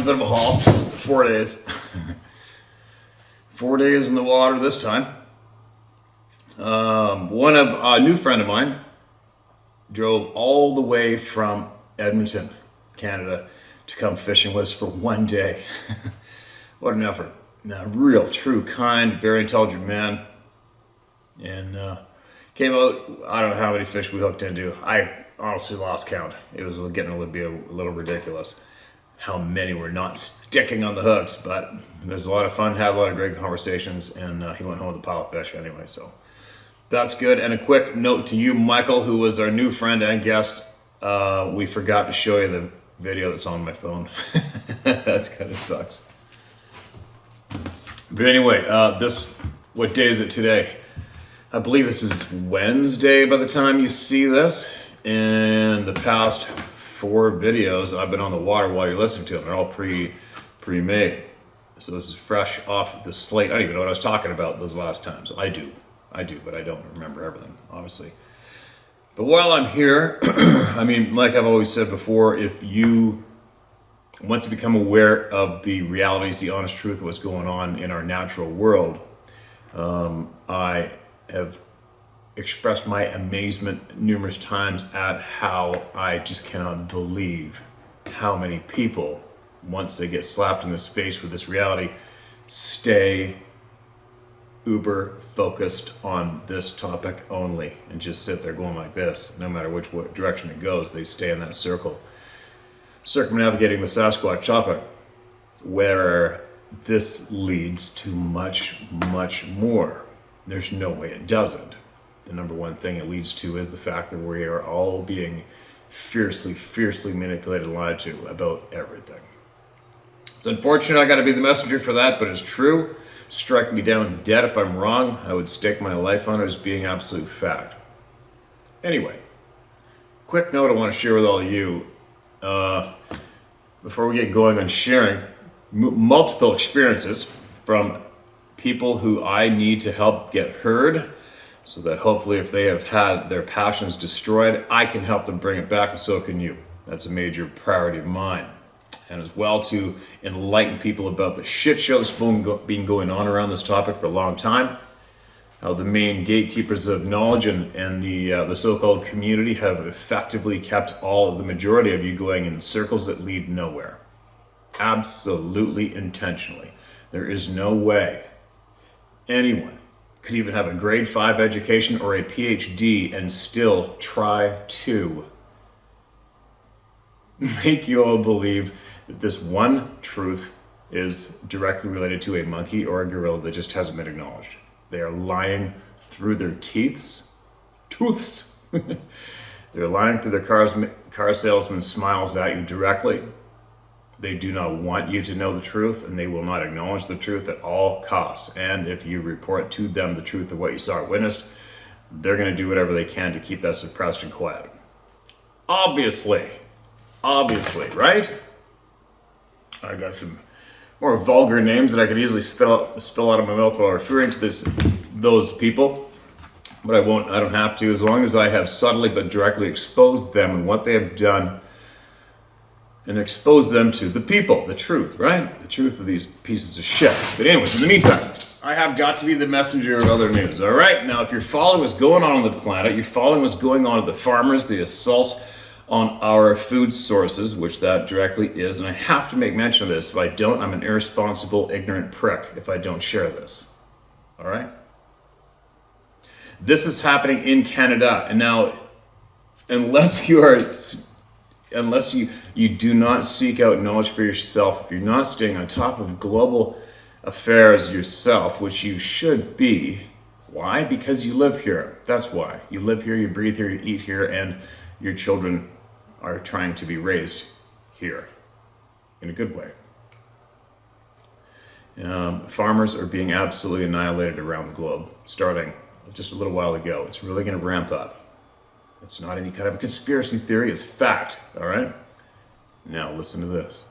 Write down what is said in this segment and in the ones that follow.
a bit of a haul. 4 days. 4 days in the water this time. A new friend of mine drove all the way from Edmonton, Canada, to come fishing with us for 1 day. What an effort. A real, true, kind, very intelligent man. And came out, I don't know how many fish we hooked into. I honestly lost count. It was getting to be a little ridiculous how many were not sticking on the hooks, but it was a lot of fun, had a lot of great conversations, and he went home with a pile of fish anyway, so that's good. And a quick note to you, Michael, who was our new friend and guest. We forgot to show you the video that's on my phone. That kind of sucks. But anyway, what day is it today? I believe this is Wednesday by the time you see this. And the past 4 videos I've been on the water while you're listening to them. They're all pre-made. So this is fresh off the slate. I don't even know what I was talking about those last times. I do, but I don't remember everything, obviously. But while I'm here, I mean, like I've always said before, if you want to become aware of the realities, the honest truth of what's going on in our natural world, I have expressed my amazement numerous times at how I just cannot believe how many people, once they get slapped in this face with this reality, stay uber focused on this topic only and just sit there going like this. No matter which direction it goes, they stay in that circle, circumnavigating the Sasquatch topic, where this leads to much, much more. There's no way it doesn't. The number one thing it leads to is the fact that we are all being fiercely manipulated and lied to about everything. It's unfortunate I got to be the messenger for that, but it's true. Strike me down dead if I'm wrong. I would stake my life on it as being absolute fact. Anyway, quick note I want to share with all of you before we get going on sharing multiple experiences from people who I need to help get heard, so that hopefully if they have had their passions destroyed, I can help them bring it back, and so can you. That's a major priority of mine. And as well to enlighten people about the shit show that's been going on around this topic for a long time. How the main gatekeepers of knowledge and the so-called community have effectively kept all of the majority of you going in circles that lead nowhere. Absolutely intentionally. There is no way anyone could even have a grade 5 education or a PhD and still try to make you all believe that this one truth is directly related to a monkey or a gorilla that just hasn't been acknowledged. They are lying through their tooths. They're lying through their car salesman smiles at you directly. They do not want you to know the truth, and they will not acknowledge the truth at all costs. And if you report to them the truth of what you saw or witnessed, they're going to do whatever they can to keep that suppressed and quiet. Obviously, right? I got some more vulgar names that I could easily spill out of my mouth while referring to those people, but I won't. I don't have to, as long as I have subtly but directly exposed them and what they have done, and expose them to the people, the truth, right? The truth of these pieces of shit. But anyways, in the meantime, I have got to be the messenger of other news, all right? Now, if you're following what's going on the planet, you're following what's going on with the farmers, the assault on our food sources, which that directly is, and I have to make mention of this. If I don't, I'm an irresponsible, ignorant prick if I don't share this, all right? This is happening in Canada, and now, unless you do not seek out knowledge for yourself, if you're not staying on top of global affairs yourself, which you should be. Why? Because you live here. That's why. You live here, you breathe here, you eat here, and your children are trying to be raised here in a good way. Farmers are being absolutely annihilated around the globe, starting just a little while ago. It's really going to ramp up. It's not any kind of a conspiracy theory, it's fact, all right? Now listen to this.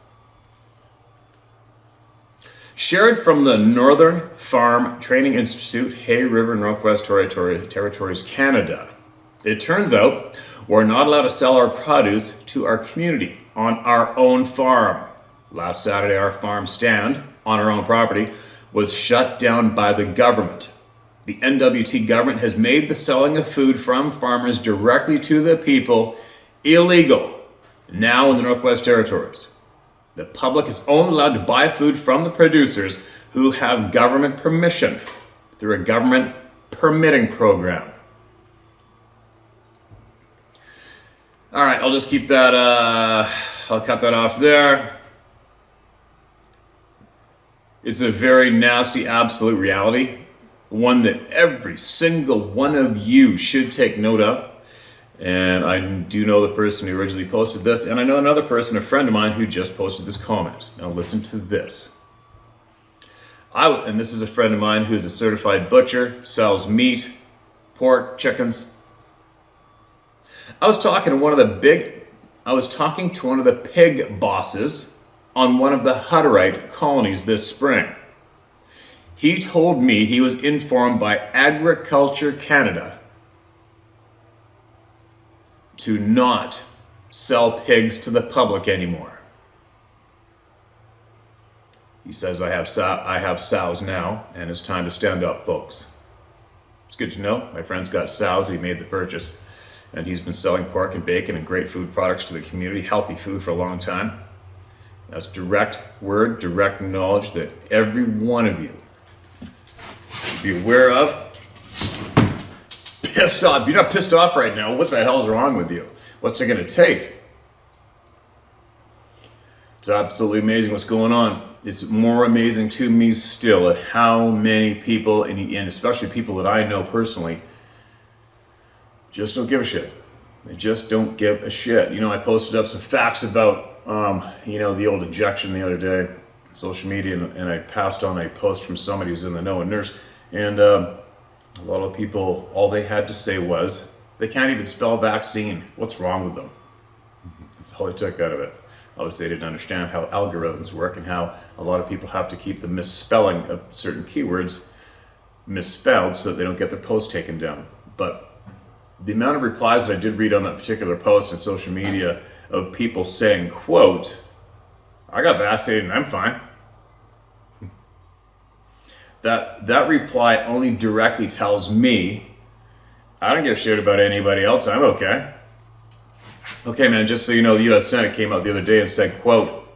Shared from the Northern Farm Training Institute, Hay River, Northwest Territories, Canada. It turns out we're not allowed to sell our produce to our community on our own farm. Last Saturday, our farm stand on our own property was shut down by the government. The NWT government has made the selling of food from farmers directly to the people illegal now in the Northwest Territories. The public is only allowed to buy food from the producers who have government permission through a government permitting program. All right, I'll just keep that, I'll cut that off there. It's a very nasty absolute reality, one that every single one of you should take note of. And I do know the person who originally posted this, and I know another person, a friend of mine, who just posted this comment. Now listen to this. And this is a friend of mine who's a certified butcher, sells meat, pork, chickens. I was talking to one of the pig bosses on one of the Hutterite colonies this spring. He told me he was informed by Agriculture Canada to not sell pigs to the public anymore. He says, I have sows now, and it's time to stand up, folks. It's good to know. My friend's got sows. He made the purchase, and he's been selling pork and bacon and great food products to the community, healthy food, for a long time. That's direct word, direct knowledge that every one of you should be aware of. Pissed off. If you're not pissed off right now, what the hell's wrong with you? What's it going to take? It's absolutely amazing what's going on. It's more amazing to me still at how many people, and especially people that I know personally, just don't give a shit. They just don't give a shit. You know, I posted up some facts about, the old injection the other day on social media, and I passed on a post from somebody who's in the know, a nurse, and a lot of people, all they had to say was, they can't even spell vaccine. What's wrong with them? That's all I took out of it. Obviously, they didn't understand how algorithms work and how a lot of people have to keep the misspelling of certain keywords misspelled so that they don't get their post taken down. But the amount of replies that I did read on that particular post on social media of people saying, quote, I got vaccinated and I'm fine. That reply only directly tells me I don't give a shit about anybody else. I'm okay. Okay, man, just so you know, the U.S. Senate came out the other day and said, quote,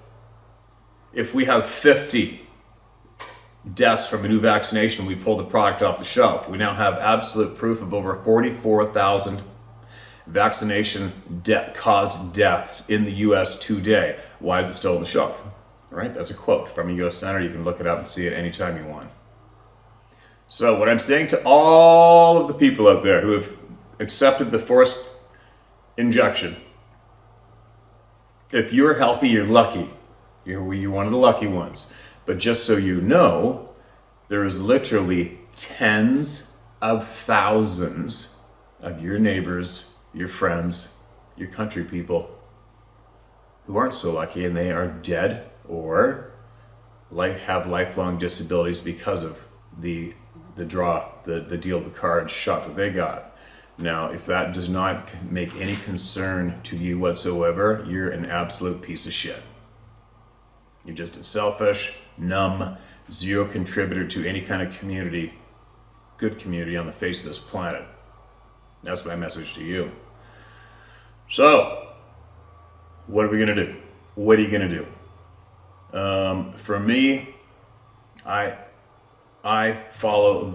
if we have 50 deaths from a new vaccination, we pull the product off the shelf. We now have absolute proof of over 44,000 vaccination-caused deaths in the U.S. today. Why is it still on the shelf? All right, that's a quote from a U.S. Senator. You can look it up and see it anytime you want. So what I'm saying to all of the people out there who have accepted the forced injection, if you're healthy, you're lucky. You're one of the lucky ones. But just so you know, there is literally tens of thousands of your neighbors, your friends, your country people who aren't so lucky, and they are dead or have lifelong disabilities because of the deal, the card shot that they got. Now, if that does not make any concern to you whatsoever, you're an absolute piece of shit. You're just a selfish, numb, zero contributor to any kind of community, good community on the face of this planet. That's my message to you. So, what are we going to do? What are you going to do? For me, I follow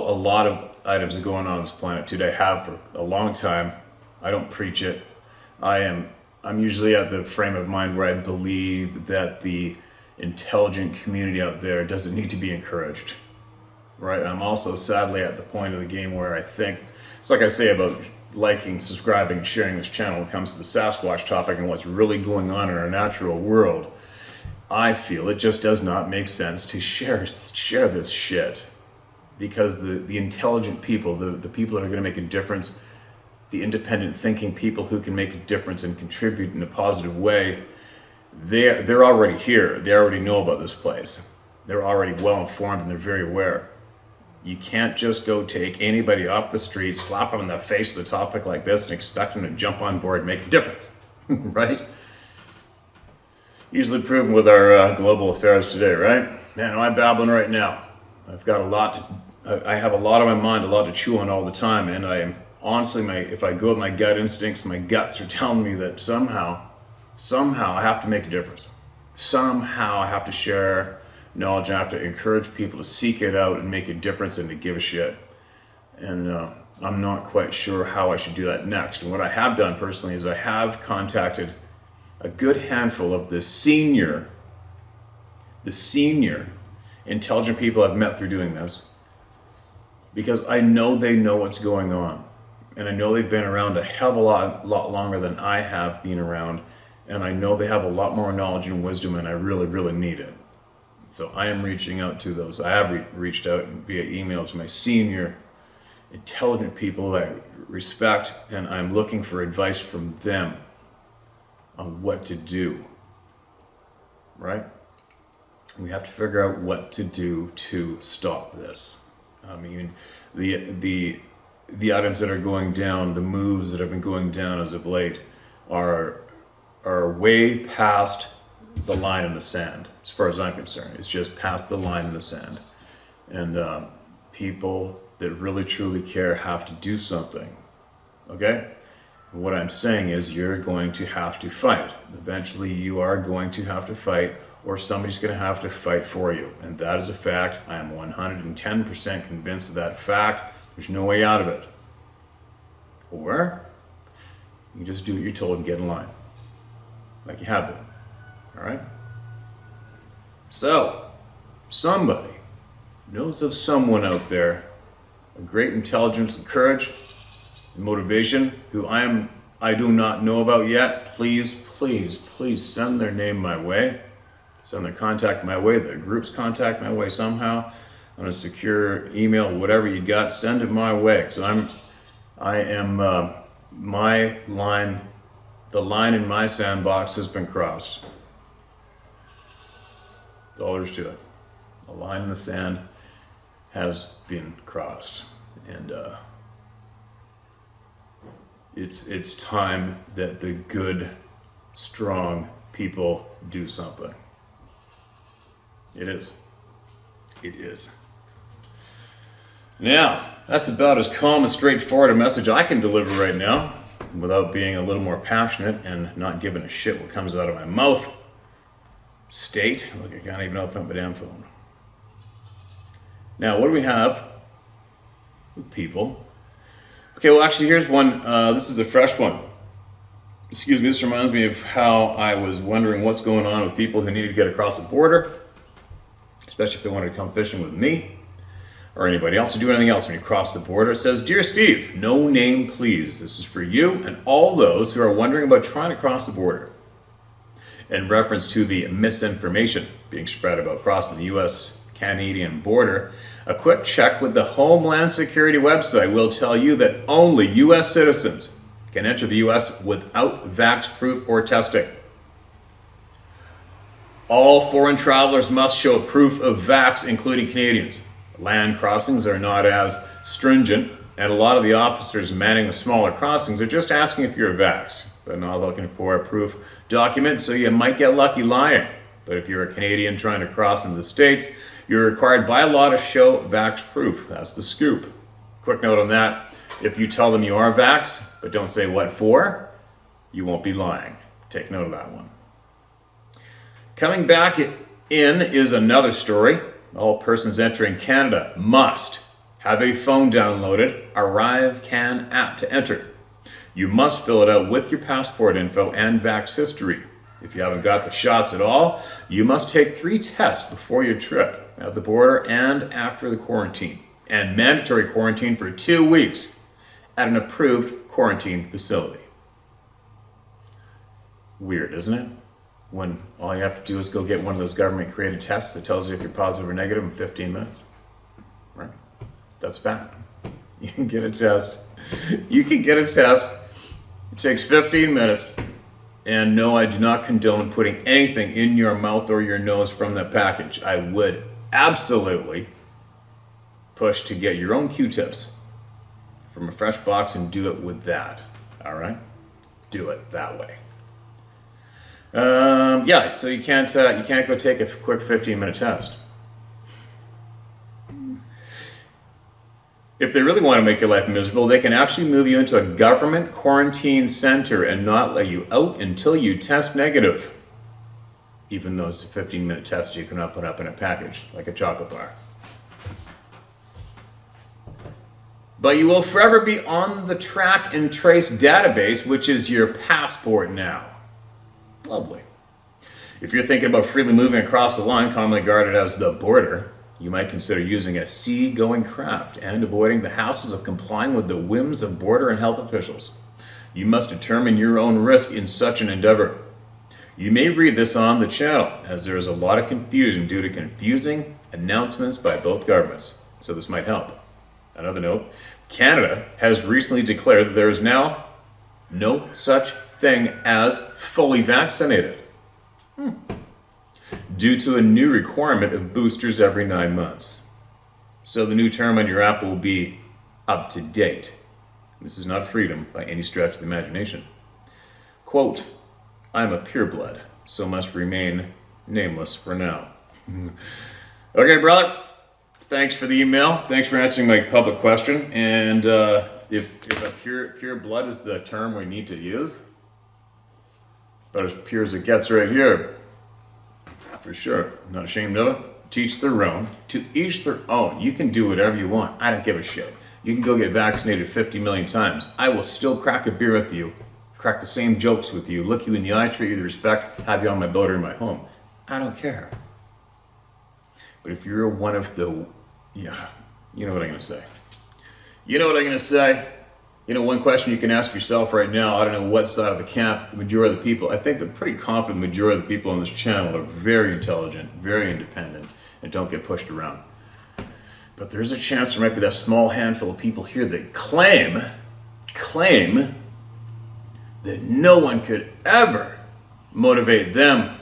a lot of items that go on this planet today. I have for a long time. I don't preach it. I'm usually at the frame of mind where I believe that the intelligent community out there doesn't need to be encouraged. Right? I'm also sadly at the point of the game where I think, it's like I say about liking, subscribing, sharing this channel when it comes to the Sasquatch topic and what's really going on in our natural world. I feel it just does not make sense to share this shit. Because the intelligent people, the people that are going to make a difference, the independent thinking people who can make a difference and contribute in a positive way, they're already here. They already know about this place. They're already well informed and they're very aware. You can't just go take anybody off the street, slap them in the face with a topic like this and expect them to jump on board and make a difference, right? Easily proven with our global affairs today, right? Man, am I babbling right now? I've got a lot. I have a lot on my mind, a lot to chew on all the time, and I am honestly, if I go with my gut instincts, my guts are telling me that somehow I have to make a difference. Somehow I have to share knowledge. I have to encourage people to seek it out and make a difference and to give a shit. And I'm not quite sure how I should do that next. And what I have done personally is I have contacted a good handful of the senior intelligent people I've met through doing this, because I know they know what's going on. And I know they've been around a hell of a lot longer than I have been around. And I know they have a lot more knowledge and wisdom, and I really, really need it. So I am reaching out to those. I have reached out via email to my senior intelligent people that I respect, and I'm looking for advice from them on what to do. Right? We have to figure out what to do to stop this. I mean, the items that are going down, the moves that have been going down as of late are way past the line in the sand, as far as I'm concerned. It's just past the line in the sand. And people that really truly care have to do something. Okay? And what I'm saying is you're going to have to fight. Eventually you are going to have to fight, or somebody's going to have to fight for you. And that is a fact. I am 110% convinced of that fact. There's no way out of it. Or you just do what you're told and get in line, like you have been. All right? So, somebody knows of someone out there of great intelligence and courage and motivation who I do not know about yet. Please send their name my way. Send their contact my way, their group's contact my way somehow, on a secure email, whatever you got, send it my way. Because my line, the line in my sandbox has been crossed. That's all there is to it. The line in the sand has been crossed. And it's time that the good, strong people do something. It is. It is. Now, that's about as calm and straightforward a message I can deliver right now, without being a little more passionate and not giving a shit what comes out of my mouth. State. Look, I can't even open up my damn phone. Now, what do we have with people? Okay, well, actually, here's one. This is a fresh one. Excuse me, this reminds me of how I was wondering what's going on with people who need to get across the border, especially if they wanted to come fishing with me or anybody else, or do anything else when you cross the border. It says, "Dear Steve, no name please. This is for you and all those who are wondering about trying to cross the border." In reference to the misinformation being spread about crossing the U.S.-Canadian border, a quick check with the Homeland Security website will tell you that only U.S. citizens can enter the U.S. without vax proof or testing. All foreign travelers must show proof of vax, including Canadians. Land crossings are not as stringent, and a lot of the officers manning the smaller crossings are just asking if you're vaxxed. They're not looking for a proof document, so you might get lucky lying. But if you're a Canadian trying to cross into the States, you're required by law to show vax proof. That's the scoop. Quick note on that: if you tell them you are vaxxed, but don't say what for, you won't be lying. Take note of that one. Coming back in is another story. All persons entering Canada must have a phone downloaded ArriveCan app to enter. You must fill it out with your passport info and vax history. If you haven't got the shots at all, you must take 3 tests before your trip, at the border and after the quarantine, and mandatory quarantine for 2 weeks at an approved quarantine facility. Weird, isn't it? When all you have to do is go get one of those government-created tests that tells you if you're positive or negative in 15 minutes. Right? That's fact. You can get a test. You can get a test. It takes 15 minutes. And no, I do not condone putting anything in your mouth or your nose from that package. I would absolutely push to get your own Q-tips from a fresh box and do it with that. All right? Do it that way. Yeah, so you can't go take a quick 15-minute test. If they really want to make your life miserable, they can actually move you into a government quarantine center and not let you out until you test negative. Even though it's a 15-minute test you cannot put up in a package, like a chocolate bar. But you will forever be on the track and trace database, which is your passport now. Lovely. If you're thinking about freely moving across the line, commonly guarded as the border, you might consider using a sea-going craft and avoiding the hassles of complying with the whims of border and health officials. You must determine your own risk in such an endeavor. You may read this on the channel, as there is a lot of confusion due to confusing announcements by both governments, so this might help. Another note, Canada has recently declared that there is now no such thing as fully vaccinated, due to a new requirement of boosters every 9 months. So the new term on your app will be up to date. This is not freedom by any stretch of the imagination. Quote, I'm a pureblood, so must remain nameless for now. Okay, brother. Thanks for the email. Thanks for answering my public question. And if a pure blood is the term we need to use, about as pure as it gets right here, for sure. I'm not ashamed of it. Teach their own. To each their own. You can do whatever you want. I don't give a shit. You can go get vaccinated 50 million times. I will still crack a beer with you, crack the same jokes with you, look you in the eye, treat you with respect, have you on my boat or in my home. I don't care. But if you're one of the, yeah, you know what I'm going to say. You know what I'm going to say? You know, one question you can ask yourself right now, I don't know what side of the camp the majority of the people, I think the pretty confident majority of the people on this channel are very intelligent, very independent, and don't get pushed around. But there's a chance there might be that small handful of people here that claim that no one could ever motivate them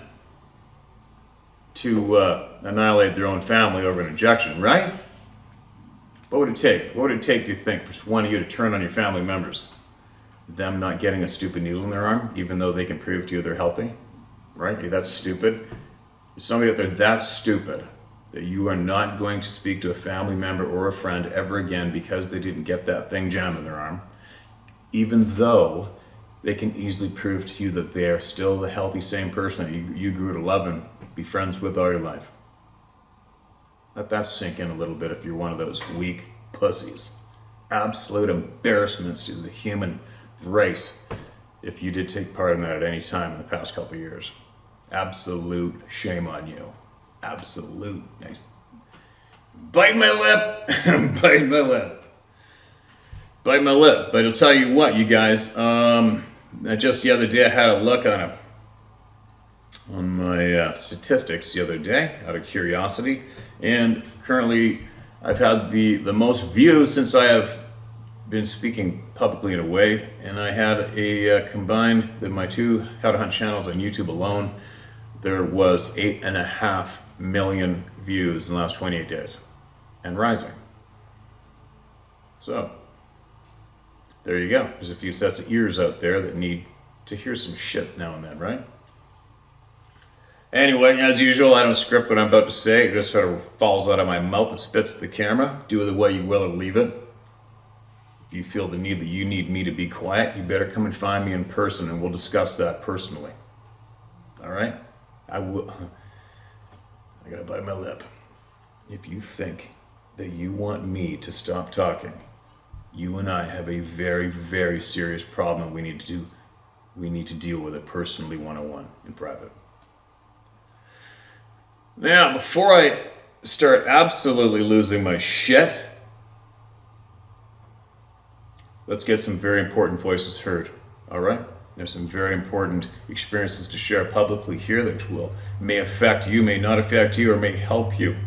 to annihilate their own family over an injection, right? What would it take? What would it take, do you think, for one of you to turn on your family members? Them not getting a stupid needle in their arm, even though they can prove to you they're healthy? Right? Are that stupid? Is somebody out there that stupid that you are not going to speak to a family member or a friend ever again because they didn't get that thing jammed in their arm, even though they can easily prove to you that they are still the healthy, same person that you grew to love and be friends with all your life? Let that sink in a little bit if you're one of those weak pussies. Absolute embarrassments to the human race if you did take part in that at any time in the past couple of years. Absolute shame on you. Absolute. Nice. Bite my lip. Bite my lip. Bite my lip. But I'll tell you what, you guys. Just the other day I had a look on my statistics the other day out of curiosity. And currently, I've had the most views since I have been speaking publicly in a way. And I had a combined, my two How to Hunt channels on YouTube alone, there was 8.5 million views in the last 28 days. And rising. So, there you go. There's a few sets of ears out there that need to hear some shit now and then, right? Anyway, as usual, I don't script what I'm about to say. It just sort of falls out of my mouth and spits at the camera. Do with it what you will or leave it. If you feel the need that you need me to be quiet, you better come and find me in person and we'll discuss that personally. All right? I gotta bite my lip. If you think that you want me to stop talking, you and I have a very, very serious problem we need to deal with it personally, one-on-one, in private. Now, before I start absolutely losing my shit, let's get some very important voices heard, all right? There's some very important experiences to share publicly here that may affect you, may not affect you, or may help you.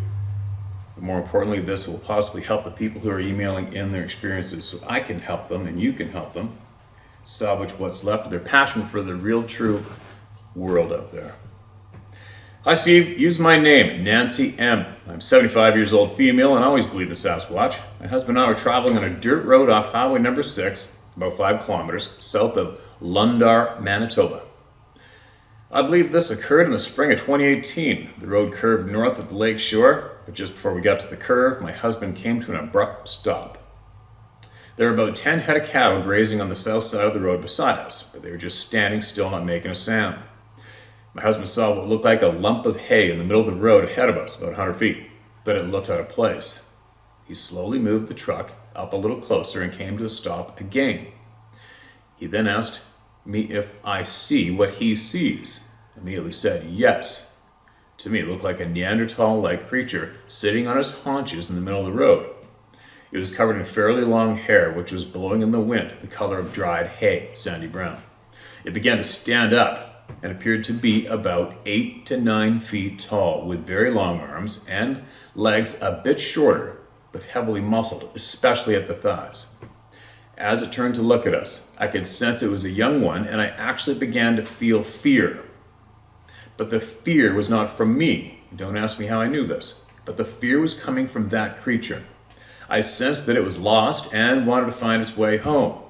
But more importantly, this will possibly help the people who are emailing in their experiences so I can help them and you can help them salvage what's left of their passion for the real, true world out there. Hi Steve, use my name, Nancy M. I'm 75 years old, female, and always believed in Sasquatch. My husband and I were traveling on a dirt road off Highway number 6, about 5 kilometers, south of Lundar, Manitoba. I believe this occurred in the spring of 2018. The road curved north at the lake shore, but just before we got to the curve, my husband came to an abrupt stop. There were about 10 head of cattle grazing on the south side of the road beside us, but they were just standing still, not making a sound. My husband saw what looked like a lump of hay in the middle of the road ahead of us, about 100 feet, but it looked out of place. He slowly moved the truck up a little closer and came to a stop again. He then asked me if I see what he sees. I immediately said yes. To me, it looked like a Neanderthal-like creature sitting on his haunches in the middle of the road. It was covered in fairly long hair, which was blowing in the wind, the color of dried hay, sandy brown. It began to stand up and appeared to be about 8 to 9 feet tall, with very long arms and legs a bit shorter, but heavily muscled, especially at the thighs. As it turned to look at us, I could sense it was a young one, and I actually began to feel fear. But the fear was not from me. Don't ask me how I knew this, but the fear was coming from that creature. I sensed that it was lost and wanted to find its way home.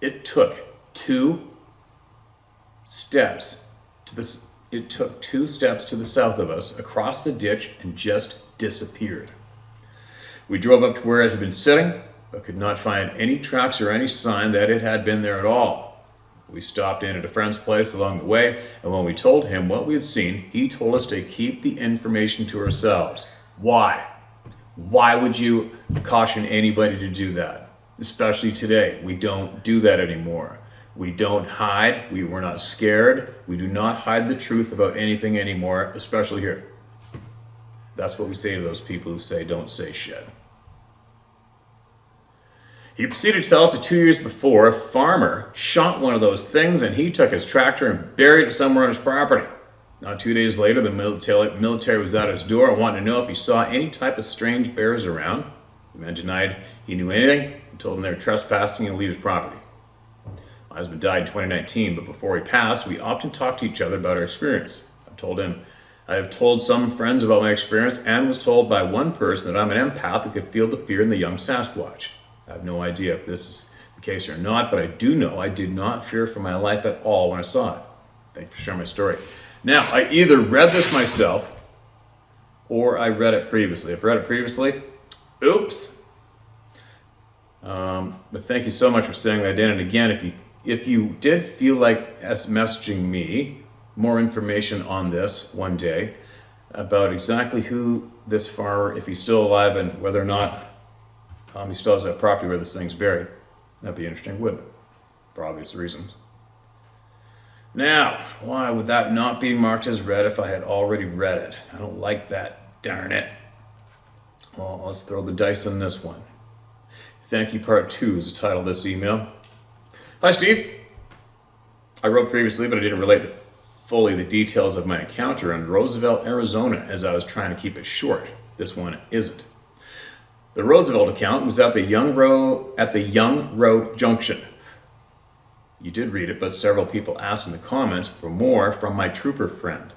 It took two steps to the south of us, across the ditch, and just disappeared. We drove up to where it had been sitting, but could not find any tracks or any sign that it had been there at all. We stopped in at a friend's place along the way, and when we told him what we had seen, he told us to keep the information to ourselves. Why? Why would you caution anybody to do that? Especially today. We don't do that anymore. We don't hide. We're not scared. We do not hide the truth about anything anymore, especially here. That's what we say to those people who say, don't say shit. He proceeded to tell us that 2 years before, a farmer shot one of those things and he took his tractor and buried it somewhere on his property. Now, 2 days later, the military was at his door and wanted to know if he saw any type of strange bears around. The man denied he knew anything and told him they were trespassing and leave his property. My husband died in 2019, but before he passed, we often talked to each other about our experience. I have told some friends about my experience and was told by one person that I'm an empath that could feel the fear in the young Sasquatch. I have no idea if this is the case or not, but I do know I did not fear for my life at all when I saw it. Thank you for sharing my story. Now, I either read this myself or I read it previously. If I read it previously, oops. But thank you so much for sending that in. And again, if you did feel like messaging me more information on this one day about exactly who this farmer, if he's still alive and whether or not he still has that property where this thing's buried, that'd be interesting, wouldn't it? For obvious reasons. Now, why would that not be marked as read if I had already read it? I don't like that, darn it. Well, let's throw the dice on this one. Thank you, part 2 is the title of this email. Hi, Steve. I wrote previously, but I didn't relate fully the details of my encounter in Roosevelt, Arizona, as I was trying to keep it short. This one isn't. The Roosevelt account was at the Young Road Junction. You did read it, but several people asked in the comments for more from my trooper friend.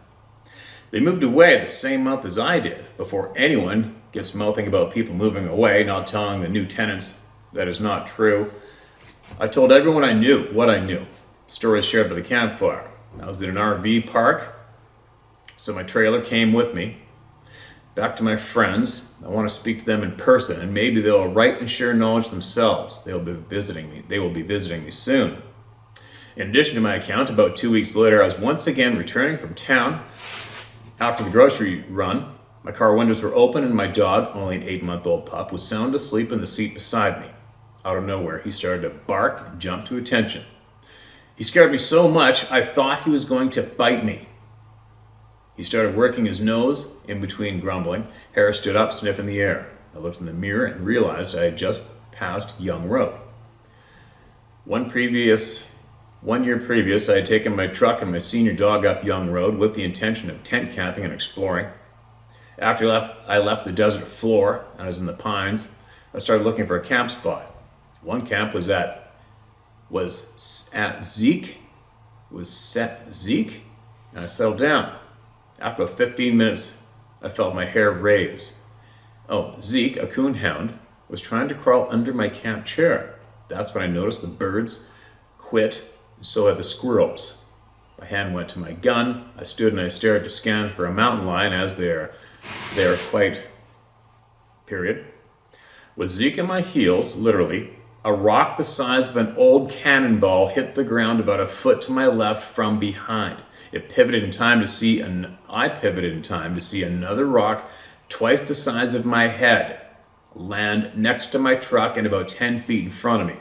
They moved away the same month as I did, before anyone gets mouthing about people moving away, not telling the new tenants that is not true. I told everyone I knew what I knew. Stories shared by the campfire. I was in an RV park, so my trailer came with me. Back to my friends. I want to speak to them in person, and maybe they'll write and share knowledge themselves. They will be visiting me soon. In addition to my account, about 2 weeks later, I was once again returning from town after the grocery run. My car windows were open, and my dog, only an 8-month-old pup, was sound asleep in the seat beside me. Out of nowhere, he started to bark and jump to attention. He scared me so much, I thought he was going to bite me. He started working his nose in between grumbling. Hair stood up, sniffing the air. I looked in the mirror and realized I had just passed Young Road. 1 year previous, I had taken my truck and my senior dog up Young Road with the intention of tent camping and exploring. After I left the desert floor and I was in the pines, I started looking for a camp spot. One camp was at Zeke, and I settled down. After about 15 minutes, I felt my hair raise. Oh, Zeke, a coonhound, was trying to crawl under my camp chair. That's when I noticed the birds quit, and so had the squirrels. My hand went to my gun. I stood and I stared to scan for a mountain lion, as they are quite, period. With Zeke in my heels, literally, a rock the size of an old cannonball hit the ground about a foot to my left from behind. I pivoted in time to see another rock twice the size of my head land next to my truck and about 10 feet in front of me.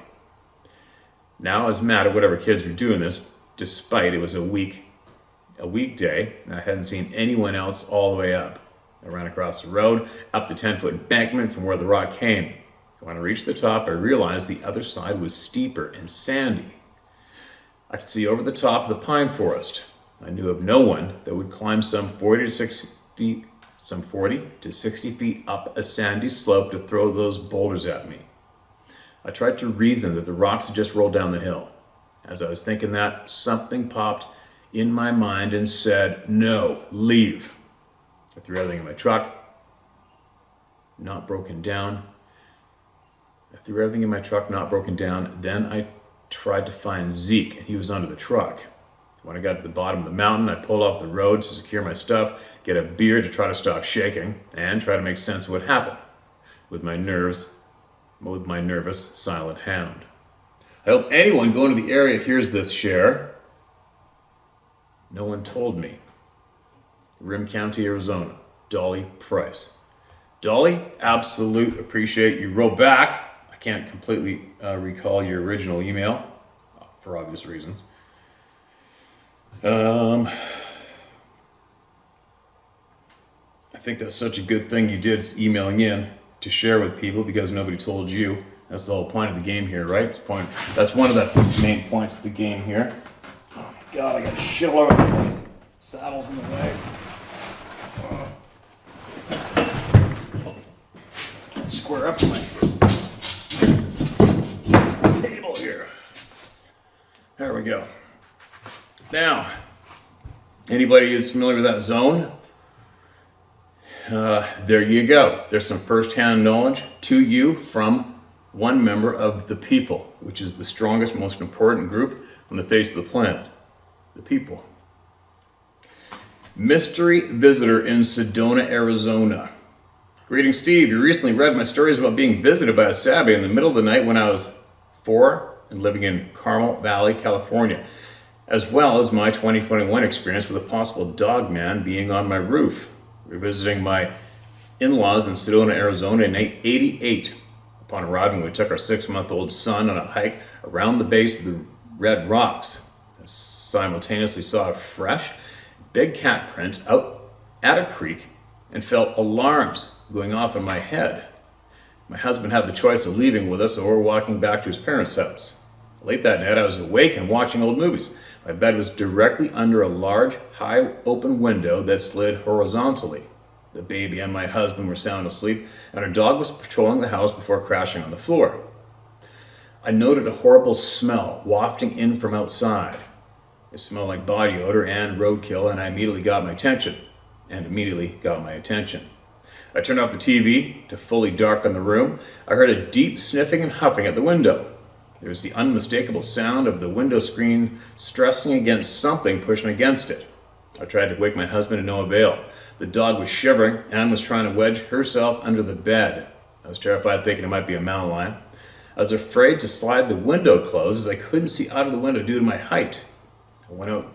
Now I was mad at whatever kids were doing this, despite it was a weekday, and I hadn't seen anyone else all the way up. I ran across the road, up the 10-foot embankment from where the rock came. When I reached the top, I realized the other side was steeper and sandy. I could see over the top of the pine forest. I knew of no one that would climb some 40 to 60 feet up a sandy slope to throw those boulders at me. I tried to reason that the rocks had just rolled down the hill. As I was thinking that, something popped in my mind and said, "No, leave." I threw everything in my truck, not broken down. Then I tried to find Zeke, and he was under the truck. When I got to the bottom of the mountain, I pulled off the road to secure my stuff, get a beer to try to stop shaking, and try to make sense of what happened with my nervous, silent hound. I hope anyone going to the area hears this share. No one told me. Rim County, Arizona. Dolly Price. Dolly, absolute appreciate you wrote back. I can't completely recall your original email for obvious reasons. I think that's such a good thing you did, emailing in to share with people, because nobody told you. That's the whole point of the game here, right? That's one of the main points of the game here. Oh my God, I got shit all over the place. Saddle's in the way. Square up to my table here. There we go. Now, anybody who's familiar with that zone, there you go. There's some first-hand knowledge to you from one member of the people, which is the strongest, most important group on the face of the planet. The people. Mystery visitor in Sedona, Arizona. Greetings, Steve. You recently read my stories about being visited by a Sabby in the middle of the night when I was 4 and living in Carmel Valley, California, as well as my 2021 experience with a possible dog man being on my roof. We were visiting my in-laws in Sedona, Arizona in 88. Upon arriving, we took our 6-month-old son on a hike around the base of the Red Rocks. I simultaneously saw a fresh, big cat print out at a creek and felt alarms going off in my head. My husband had the choice of leaving with us or walking back to his parents' house. Late that night, I was awake and watching old movies. My bed was directly under a large, high open window that slid horizontally. The baby and my husband were sound asleep, and our dog was patrolling the house before crashing on the floor. I noted a horrible smell wafting in from outside. It smelled like body odor and roadkill, and I immediately got my attention. I turned off the TV to fully darken the room. I heard a deep sniffing and huffing at the window. There was the unmistakable sound of the window screen stressing against something pushing against it. I tried to wake my husband to no avail. The dog was shivering and was trying to wedge herself under the bed. I was terrified, thinking it might be a mountain lion. I was afraid to slide the window closed as I couldn't see out of the window due to my height. I went out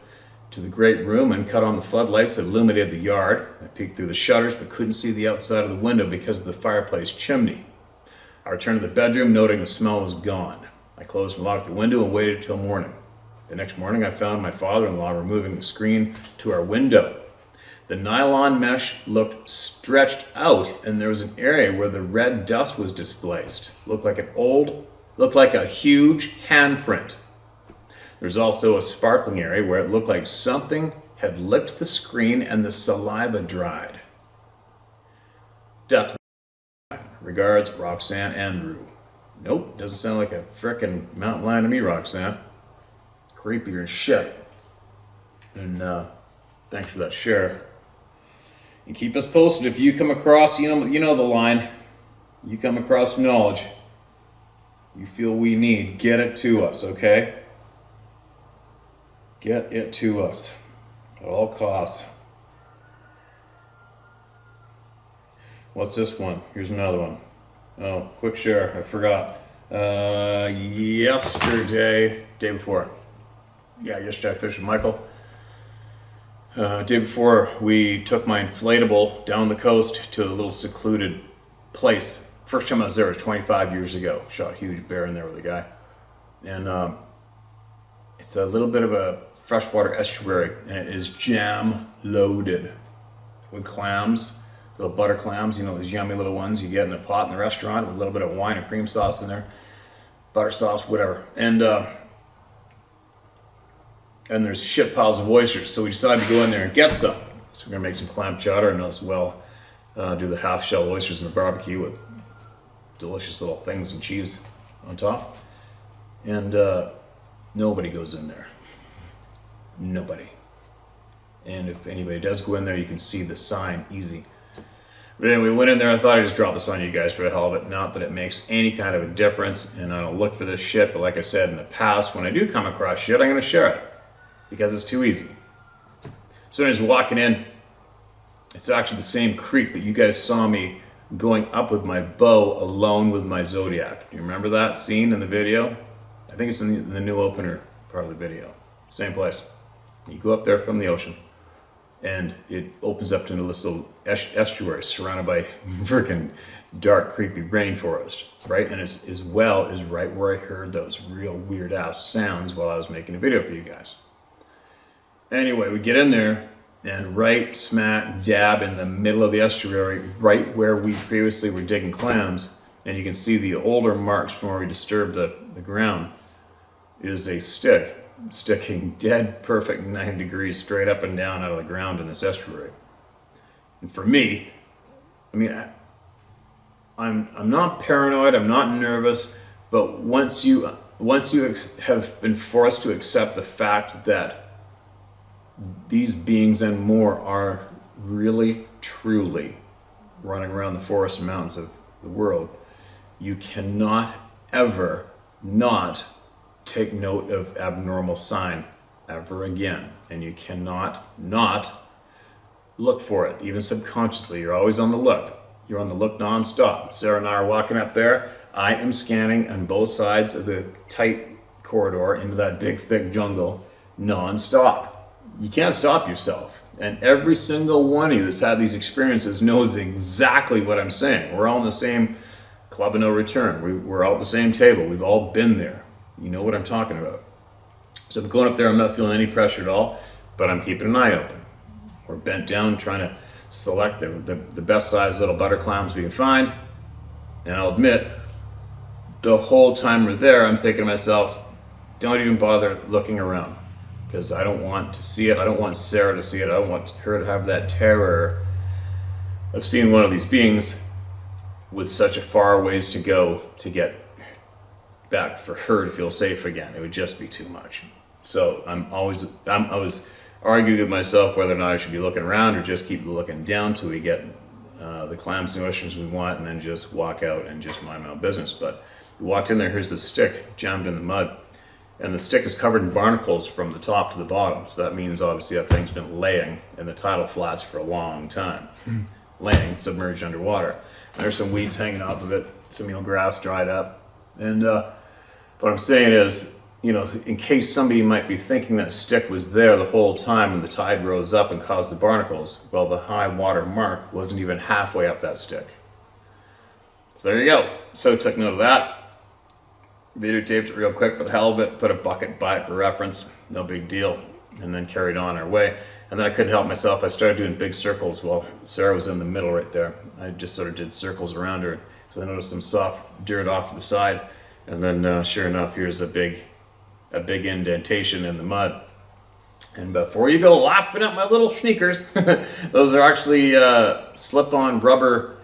to the great room and cut on the floodlights that illuminated the yard. I peeked through the shutters but couldn't see the outside of the window because of the fireplace chimney. I returned to the bedroom, noting the smell was gone. I closed and locked the window and waited till morning. The next morning, I found my father-in-law removing the screen to our window. The nylon mesh looked stretched out, and there was an area where the red dust was displaced. Looked like a huge handprint. There's also a sparkling area where it looked like something had licked the screen and the saliva dried. Death. Regards, Roxanne Andrew. Nope, doesn't sound like a frickin' mountain lion to me, Roxanne. Creepier as shit. And thanks for that share. And keep us posted if you come across, you know the line. You come across knowledge you feel we need, get it to us, okay? Get it to us at all costs. What's this one? Here's another one. Oh, quick share. I forgot. Yesterday, day before. Yeah, yesterday I fished with Michael. Day before, we took my inflatable down the coast to a little secluded place. First time I was there was 25 years ago. Shot a huge bear in there with a guy. And it's a little bit of a freshwater estuary, and it is jam loaded with clams, little butter clams, you know, those yummy little ones you get in a pot in the restaurant with a little bit of wine and cream sauce in there, butter sauce, whatever. And there's shit piles of oysters, so we decided to go in there and get some. So we're gonna make some clam chowder and as well do the half shell oysters in the barbecue with delicious little things and cheese on top. And nobody goes in there. Nobody. And if anybody does go in there, you can see the sign easy. But anyway, we went in there. I thought I'd just drop this on you guys for the hell of it. Not that it makes any kind of a difference, and I don't look for this shit, but like I said in the past, when I do come across shit, I'm gonna share it because it's too easy. So when I was walking in, it's actually the same creek that you guys saw me going up with my bow alone with my Zodiac. Do you remember that scene in the video? I think it's in the new opener part of the video. Same place. You go up there from the ocean, and it opens up into this little estuary surrounded by freaking dark, creepy rainforest, right? And it's as well as right where I heard those real weird ass sounds while I was making a video for you guys. Anyway, we get in there, and right smack dab in the middle of the estuary, right where we previously were digging clams, and you can see the older marks from where we disturbed the ground, is a stick sticking dead perfect 9 degrees straight up and down out of the ground in this estuary. And for me, I mean, I'm not paranoid, I'm not nervous, but once you have been forced to accept the fact that these beings and more are really, truly running around the forests and mountains of the world, you cannot ever not take note of abnormal sign ever again. And you cannot not look for it, even subconsciously. You're always on the look. You're on the look non-stop. Sarah and I are walking up there. I am scanning on both sides of the tight corridor into that big, thick jungle non-stop. You can't stop yourself. And every single one of you that's had these experiences knows exactly what I'm saying. We're all in the same club of no return. We're all at the same table. We've all been there. You know what I'm talking about. So I'm going up there, I'm not feeling any pressure at all, but I'm keeping an eye open. We're bent down trying to select the best size little butter clams we can find. And I'll admit, the whole time we're there, I'm thinking to myself, don't even bother looking around, because I don't want to see it. I don't want Sarah to see it. I don't want her to have that terror of seeing one of these beings with such a far ways to go to get back for her to feel safe again. It would just be too much. So I was arguing with myself whether or not I should be looking around or just keep looking down till we get the clams and oysters we want, and then just walk out and just mind my own business. But we walked in there, here's this stick jammed in the mud, and the stick is covered in barnacles from the top to the bottom. So that means obviously that thing's been laying in the tidal flats for a long time, laying submerged underwater. And there's some weeds hanging off of it, some grass dried up, and what I'm saying is, in case somebody might be thinking that stick was there the whole time and the tide rose up and caused the barnacles, well, the high water mark wasn't even halfway up that stick. So there you go. So took note of that. Videotaped it real quick for the hell of it, put a bucket by it for reference, no big deal, and then carried on our way. And then I couldn't help myself. I started doing big circles while Sarah was in the middle right there. I just sort of did circles around her. So I noticed some soft dirt off to the side. And then sure enough, here's a big indentation in the mud. And before you go laughing at my little sneakers, those are actually slip-on rubber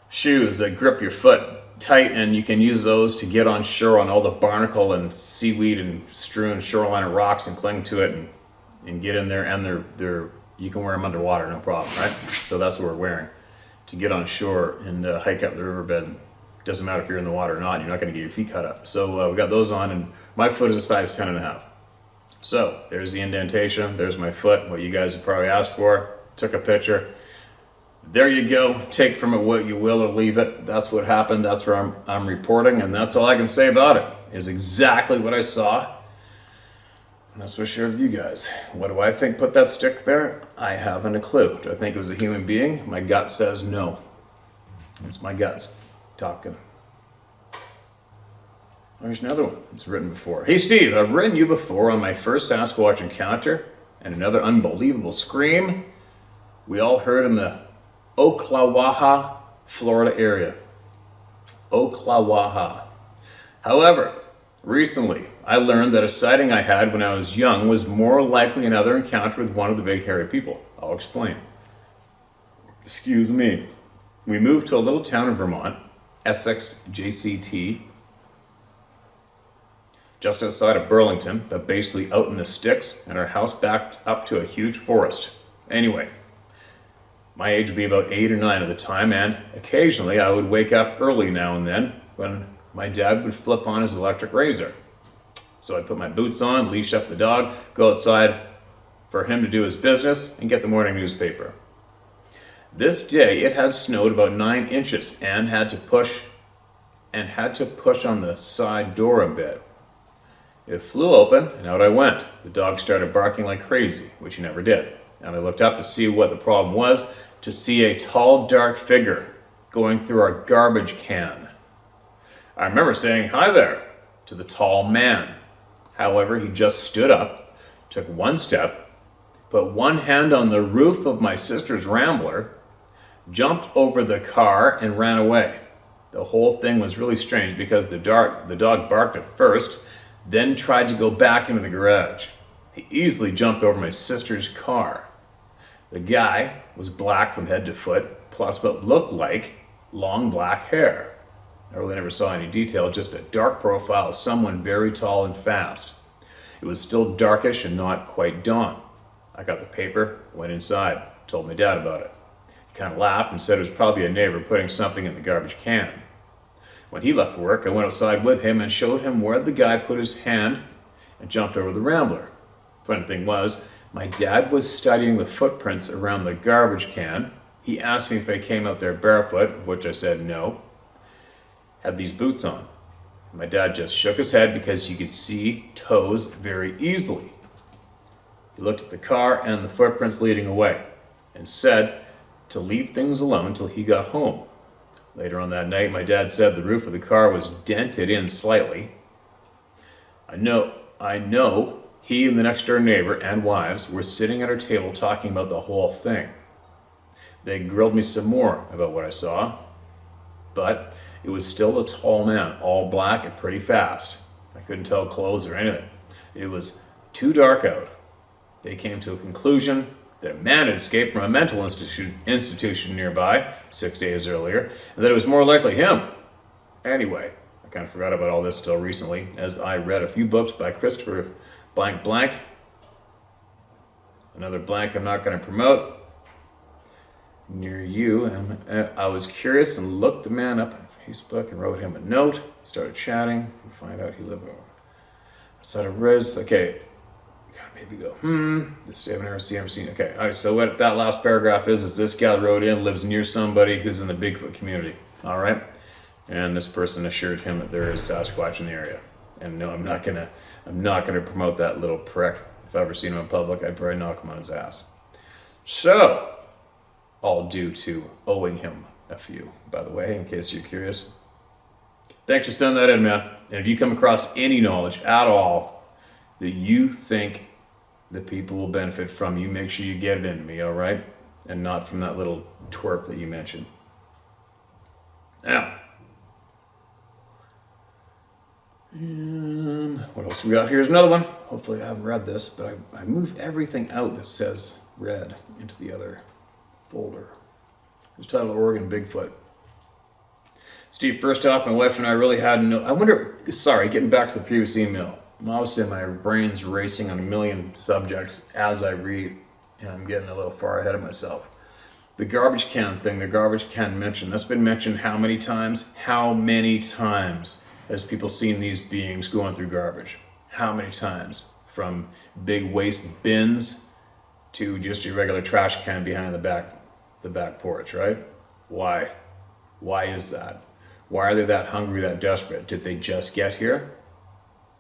shoes that grip your foot tight, and you can use those to get on shore on all the barnacle and seaweed and strewn shoreline and rocks and cling to it and get in there, and they're you can wear them underwater, no problem, right? So that's what we're wearing to get on shore and hike up the riverbed. Doesn't matter if you're in the water or not, you're not going to get your feet cut up. So we got those on, and my foot is a size 10.5. So there's the indentation, there's my foot, what you guys have probably asked for. Took a picture. There you go. Take from it what you will or leave it. That's what happened. That's where I'm reporting, and that's all I can say about it. Is exactly what I saw. And that's what I shared with you guys. What do I think put that stick there? I haven't a clue. Do I think it was a human being? My gut says no. It's my guts talking. There's another one. It's written before. Hey Steve, I've written you before on my first Sasquatch encounter and another unbelievable scream we all heard in the Ocklawaha, Florida area. Ocklawaha. However, recently I learned that a sighting I had when I was young was more likely another encounter with one of the big hairy people. I'll explain. Excuse me. We moved to a little town in Vermont, Essex, JCT, just outside of Burlington, but basically out in the sticks, and our house backed up to a huge forest. Anyway, my age would be about 8 or 9 at the time, and occasionally I would wake up early now and then when my dad would flip on his electric razor. So I'd put my boots on, leash up the dog, go outside for him to do his business, and get the morning newspaper. This day it had snowed about 9 inches and had to push on the side door a bit. It flew open, and out I went. The dog started barking like crazy, which he never did. And I looked up to see what the problem was, to see a tall, dark figure going through our garbage can. I remember saying, "Hi there," to the tall man. However, he just stood up, took one step, put one hand on the roof of my sister's Rambler, jumped over the car, and ran away. The whole thing was really strange because the dog barked at first, then tried to go back into the garage. He easily jumped over my sister's car. The guy was black from head to foot, plus what looked like long black hair. I really never saw any detail, just a dark profile of someone very tall and fast. It was still darkish and not quite dawn. I got the paper, went inside, told my dad about it. He kind of laughed and said it was probably a neighbor putting something in the garbage can. When he left work, I went outside with him and showed him where the guy put his hand and jumped over the Rambler. Funny thing was, my dad was studying the footprints around the garbage can. He asked me if I came out there barefoot, which I said no. Had these boots on. My dad just shook his head because you could see toes very easily. He looked at the car and the footprints leading away and said to leave things alone till he got home. Later on that night, my dad said the roof of the car was dented in slightly. I know he and the next door neighbor and wives were sitting at our table talking about the whole thing. They grilled me some more about what I saw, but it was still a tall man, all black and pretty fast. I couldn't tell clothes or anything. It was too dark out. They came to a conclusion that a man had escaped from a mental institution nearby 6 days earlier, and that it was more likely him. Anyway, I kind of forgot about all this till recently, as I read a few books by Christopher blank blank. Another blank I'm not going to promote. Near you, and I was curious and looked the man up on Facebook and wrote him a note. Started chatting and find out he lived outside of Riz. Okay. Maybe go, this day I've never seen. Okay, all right, so what that last paragraph is this guy wrote in, lives near somebody who's in the Bigfoot community, all right? And this person assured him that there is Sasquatch in the area. And no, I'm not gonna promote that little prick. If I ever seen him in public, I'd probably knock him on his ass. So, all due to owing him a few, by the way, in case you're curious. Thanks for sending that in, man. And if you come across any knowledge at all that you think the people will benefit from, you make sure you get it into me, all right? And not from that little twerp that you mentioned. Now, what else we got? Here's another one. Hopefully I haven't read this, but I moved everything out that says read into the other folder. It's titled Oregon Bigfoot. Steve, first off, my wife and I really had getting back to the previous email. Obviously, my brain's racing on a million subjects as I read, and I'm getting a little far ahead of myself. The garbage can thing, the garbage can mentioned, that's been mentioned how many times? How many times has people seen these beings going through garbage? How many times? From big waste bins to just your regular trash can behind the back porch, right? Why? Why is that? Why are they that hungry, that desperate? Did they just get here?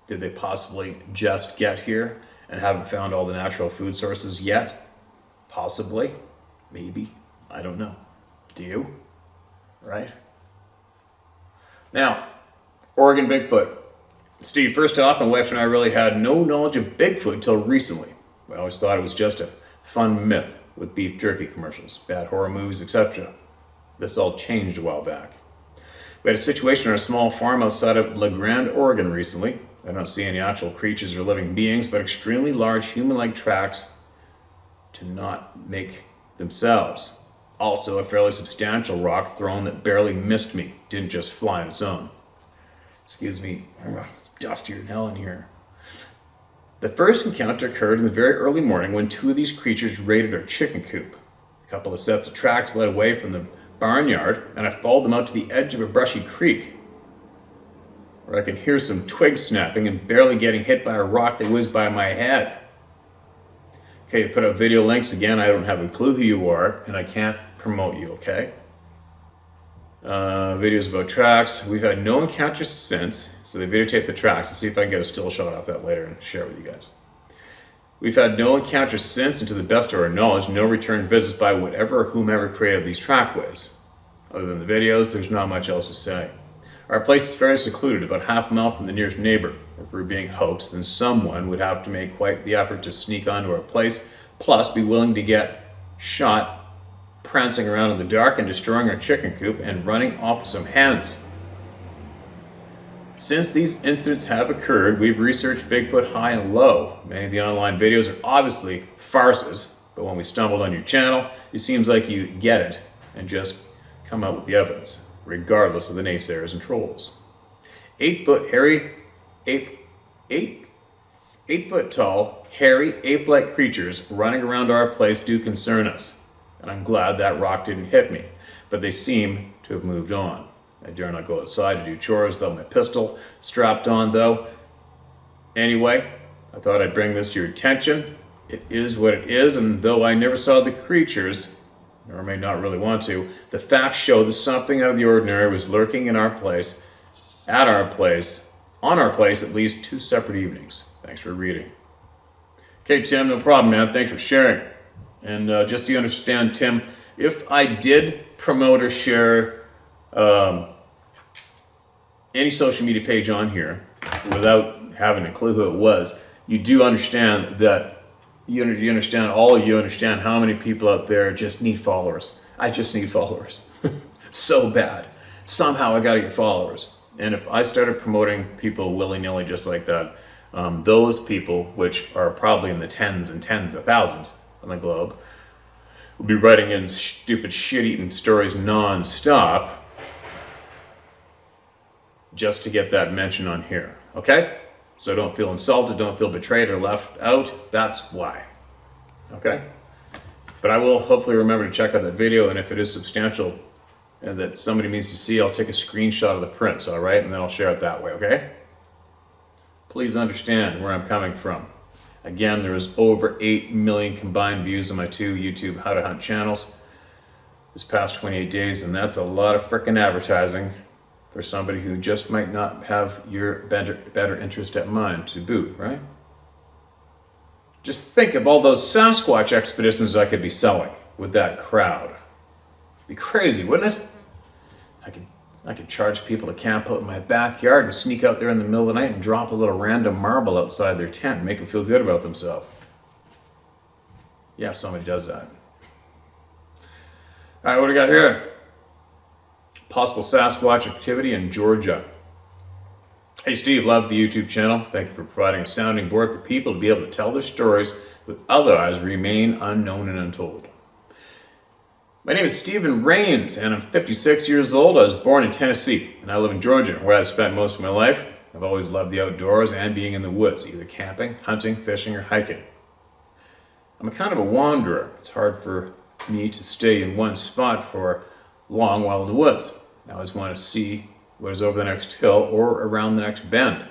Did they possibly just get here and haven't found all the natural food sources yet? Possibly. Maybe. I don't know. Do you? Right? Now, Oregon Bigfoot. Steve, first off, my wife and I really had no knowledge of Bigfoot till recently. We always thought it was just a fun myth with beef jerky commercials, bad horror movies, etc. This all changed a while back. We had a situation on a small farm outside of La Grande, Oregon recently. I don't see any actual creatures or living beings, but extremely large human-like tracks to not make themselves. Also, a fairly substantial rock thrown that barely missed me, didn't just fly on its own. Excuse me, it's dustier than hell in here. The first encounter occurred in the very early morning when two of these creatures raided our chicken coop. A couple of sets of tracks led away from the barnyard, and I followed them out to the edge of a brushy creek, where I could hear some twigs snapping and barely getting hit by a rock that whizzed by my head. Okay, put up video links again. I don't have a clue who you are, and I can't promote you, okay? Videos about tracks. We've had no encounters since, so they videotaped the tracks. Let's see if I can get a still shot off that later and share with you guys. We've had no encounters since, and to the best of our knowledge, no return visits by whatever or whomever created these trackways. Other than the videos, there's not much else to say. Our place is fairly secluded, about half a mile from the nearest neighbor. If we were being hoaxed, then someone would have to make quite the effort to sneak onto our place, plus be willing to get shot prancing around in the dark and destroying our chicken coop and running off with some hens. Since these incidents have occurred, we've researched Bigfoot high and low. Many of the online videos are obviously farces, but when we stumbled on your channel, it seems like you get it and just come out with the evidence, regardless of the naysayers and trolls. 8 foot tall, hairy, ape-like creatures running around our place do concern us. And I'm glad that rock didn't hit me, but they seem to have moved on. I dare not go outside to do chores without my pistol strapped on, though. Anyway, I thought I'd bring this to your attention. It is what it is, and though I never saw the creatures, or may not really want to, the facts show that something out of the ordinary was lurking in our place, on our place at least 2 separate evenings. Thanks for reading. Okay, Tim, no problem, man. Thanks for sharing. And just so you understand, Tim, if I did promote or share any social media page on here without having a clue who it was, you do understand that you understand how many people out there just need followers. I just need followers so bad. Somehow I gotta get followers. And if I started promoting people willy-nilly just like that, those people, which are probably in the tens and tens of thousands on the globe, will be writing in stupid shit-eating stories non-stop just to get that mention on here, okay? So don't feel insulted, don't feel betrayed or left out. That's why, okay? But I will hopefully remember to check out that video, and if it is substantial and that somebody needs to see, I'll take a screenshot of the prints, all right? And then I'll share it that way, okay? Please understand where I'm coming from. Again, there is over 8 million combined views on my 2 YouTube How to Hunt channels this past 28 days, and that's a lot of frickin' advertising for somebody who just might not have your better interest at mind to boot, right? Just think of all those Sasquatch expeditions I could be selling with that crowd. It'd be crazy, wouldn't it? I could charge people to camp out in my backyard and sneak out there in the middle of the night and drop a little random marble outside their tent and make them feel good about themselves. Yeah, somebody does that. All right, what do we got here? Possible Sasquatch activity in Georgia. Hey Steve, love the YouTube channel. Thank you for providing a sounding board for people to be able to tell their stories that otherwise remain unknown and untold. My name is Stephen Rains, and I'm 56 years old. I was born in Tennessee, and I live in Georgia, where I've spent most of my life. I've always loved the outdoors and being in the woods, either camping, hunting, fishing, or hiking. I'm a kind of a wanderer. It's hard for me to stay in one spot for long while in the woods. I always want to see what is over the next hill or around the next bend.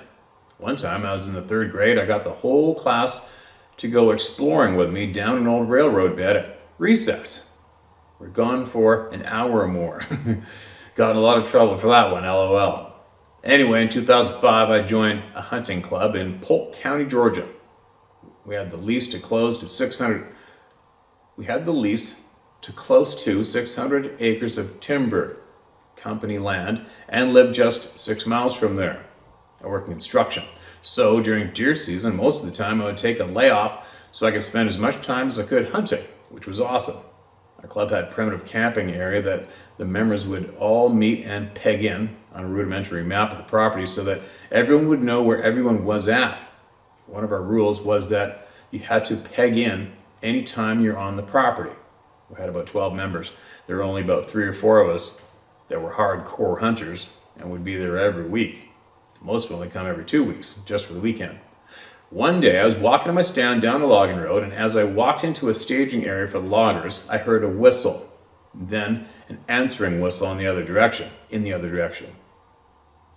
One time I was in the 3rd grade. I got the whole class to go exploring with me down an old railroad bed at recess. We're gone for an hour or more. Got in a lot of trouble for that one, LOL. Anyway, in 2005, I joined a hunting club in Polk County, Georgia. We had the lease to close to 600 acres of timber company land and lived just 6 miles from there. I work in construction. So during deer season, most of the time I would take a layoff so I could spend as much time as I could hunting, which was awesome. Our club had a primitive camping area that the members would all meet and peg in on a rudimentary map of the property so that everyone would know where everyone was at. One of our rules was that you had to peg in anytime you're on the property. We had about 12 members. There were only about 3 or 4 of us that were hardcore hunters and would be there every week. Most would only come every 2 weeks, just for the weekend. One day I was walking on my stand down the logging road, and as I walked into a staging area for loggers, I heard a whistle, then an answering whistle in the other direction.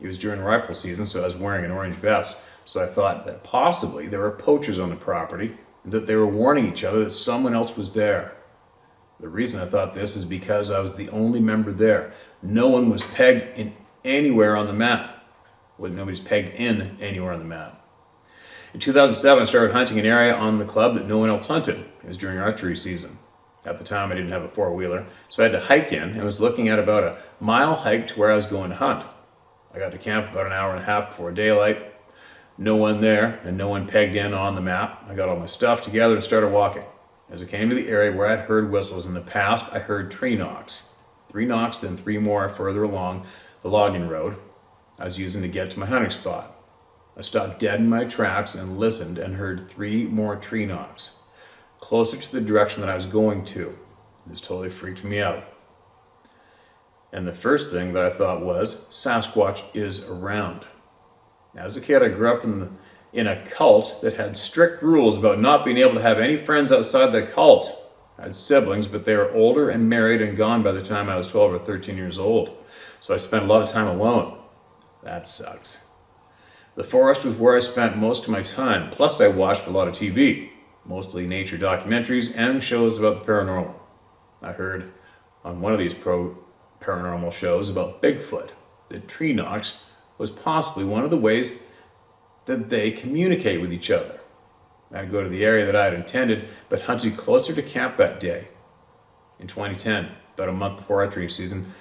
It was during rifle season, so I was wearing an orange vest, so I thought that possibly there were poachers on the property and that they were warning each other that someone else was there. The reason I thought this is because I was the only member there. No one was pegged in anywhere on the map. Well, nobody's pegged in anywhere on the map. In 2007, I started hunting an area on the club that no one else hunted. It was during archery season. At the time, I didn't have a four-wheeler, so I had to hike in and was looking at about a mile hike to where I was going to hunt. I got to camp about an hour and a half before daylight. No one there and no one pegged in on the map. I got all my stuff together and started walking. As I came to the area where I'd heard whistles in the past, I heard tree knocks. 3 knocks, then 3 more further along the logging road I was using to get to my hunting spot. I stopped dead in my tracks and listened and heard 3 more tree knocks, closer to the direction that I was going to. This totally freaked me out. And the first thing that I thought was, Sasquatch is around. As a kid, I grew up in a cult that had strict rules about not being able to have any friends outside the cult. I had siblings, but they were older and married and gone by the time I was 12 or 13 years old. So I spent a lot of time alone. That sucks. The forest was where I spent most of my time, plus I watched a lot of TV, mostly nature documentaries and shows about the paranormal. I heard on one of these paranormal shows about Bigfoot that tree knocks was possibly one of the ways that they communicate with each other. I'd go to the area that I had intended, but hunted closer to camp that day. In 2010, about a month before archery season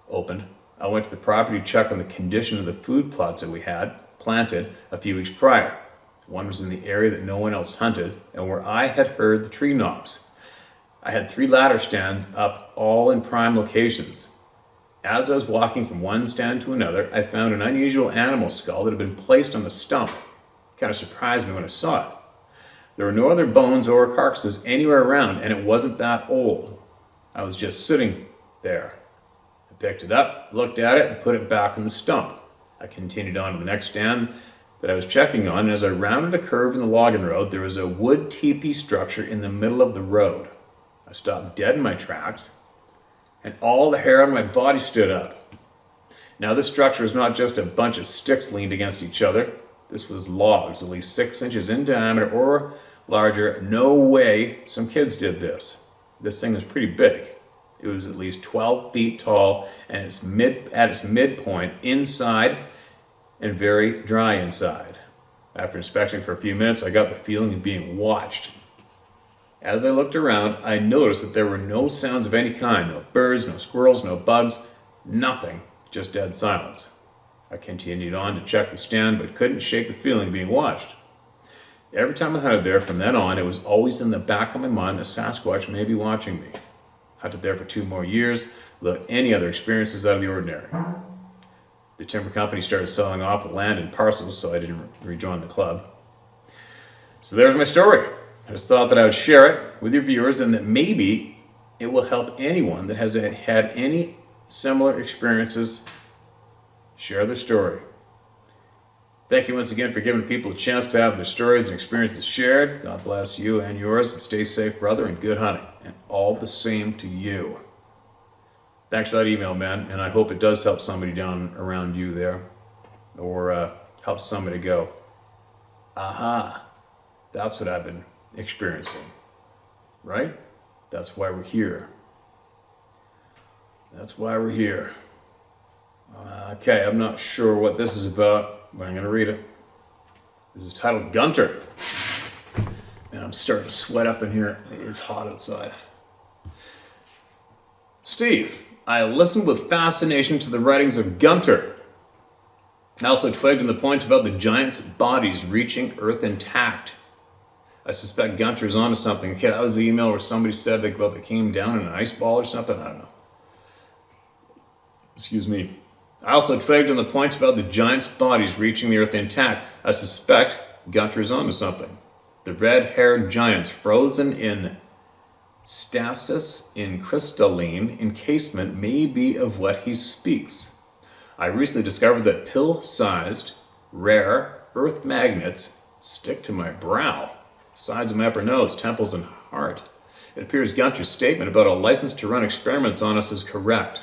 opened, I went to the property to check on the condition of the food plots that we had planted a few weeks prior. One was in the area that no one else hunted and where I had heard the tree knocks. I had 3 ladder stands up, all in prime locations. As I was walking from one stand to another, I found an unusual animal skull that had been placed on the stump. It kind of surprised me when I saw it. There were no other bones or carcasses anywhere around, and it wasn't that old. I was just sitting there. I picked it up, looked at it, and put it back on the stump. I continued on to the next stand that I was checking on, and as I rounded a curve in the logging road, there was a wood teepee structure in the middle of the road. I stopped dead in my tracks, and all the hair on my body stood up. Now, this structure was not just a bunch of sticks leaned against each other. This was logs, at least 6 inches in diameter or larger. No way some kids did this. This thing was pretty big. It was at least 12 feet tall, and at its midpoint inside and very dry inside. After inspecting for a few minutes, I got the feeling of being watched. As I looked around, I noticed that there were no sounds of any kind. No birds, no squirrels, no bugs, nothing, just dead silence. I continued on to check the stand, but couldn't shake the feeling of being watched. Every time I hunted there from then on, it was always in the back of my mind that Sasquatch may be watching me. Hunted there for 2 more years without any other experiences out of the ordinary. The timber company started selling off the land in parcels, so I didn't rejoin the club. So there's my story. I just thought that I would share it with your viewers and that maybe it will help anyone that has had any similar experiences share their story. Thank you once again for giving people a chance to have their stories and experiences shared. God bless you and yours, and stay safe, brother, and good hunting. And all the same to you. Thanks for that email, man, and I hope it does help somebody down around you there, or help somebody go, aha, that's what I've been experiencing, right? That's why we're here. That's why we're here. Okay, I'm not sure what this is about, but I'm going to read it. This is titled Gunter. And I'm starting to sweat up in here. It's hot outside. Steve, I listened with fascination to the writings of Gunter. I also twigged on the point about the giants' bodies reaching Earth intact. I suspect Gunter's onto something. Okay, that was the email where somebody said about they came down in an ice ball or something. I don't know. Excuse me. I also twigged on the point about the giants' bodies reaching the Earth intact. I suspect Gunter's onto something. The red-haired giants frozen in stasis in crystalline encasement may be of what he speaks. I recently discovered that pill-sized, rare earth magnets stick to my brow, sides of my upper nose, temples, and heart. It appears Gunter's statement about a license to run experiments on us is correct.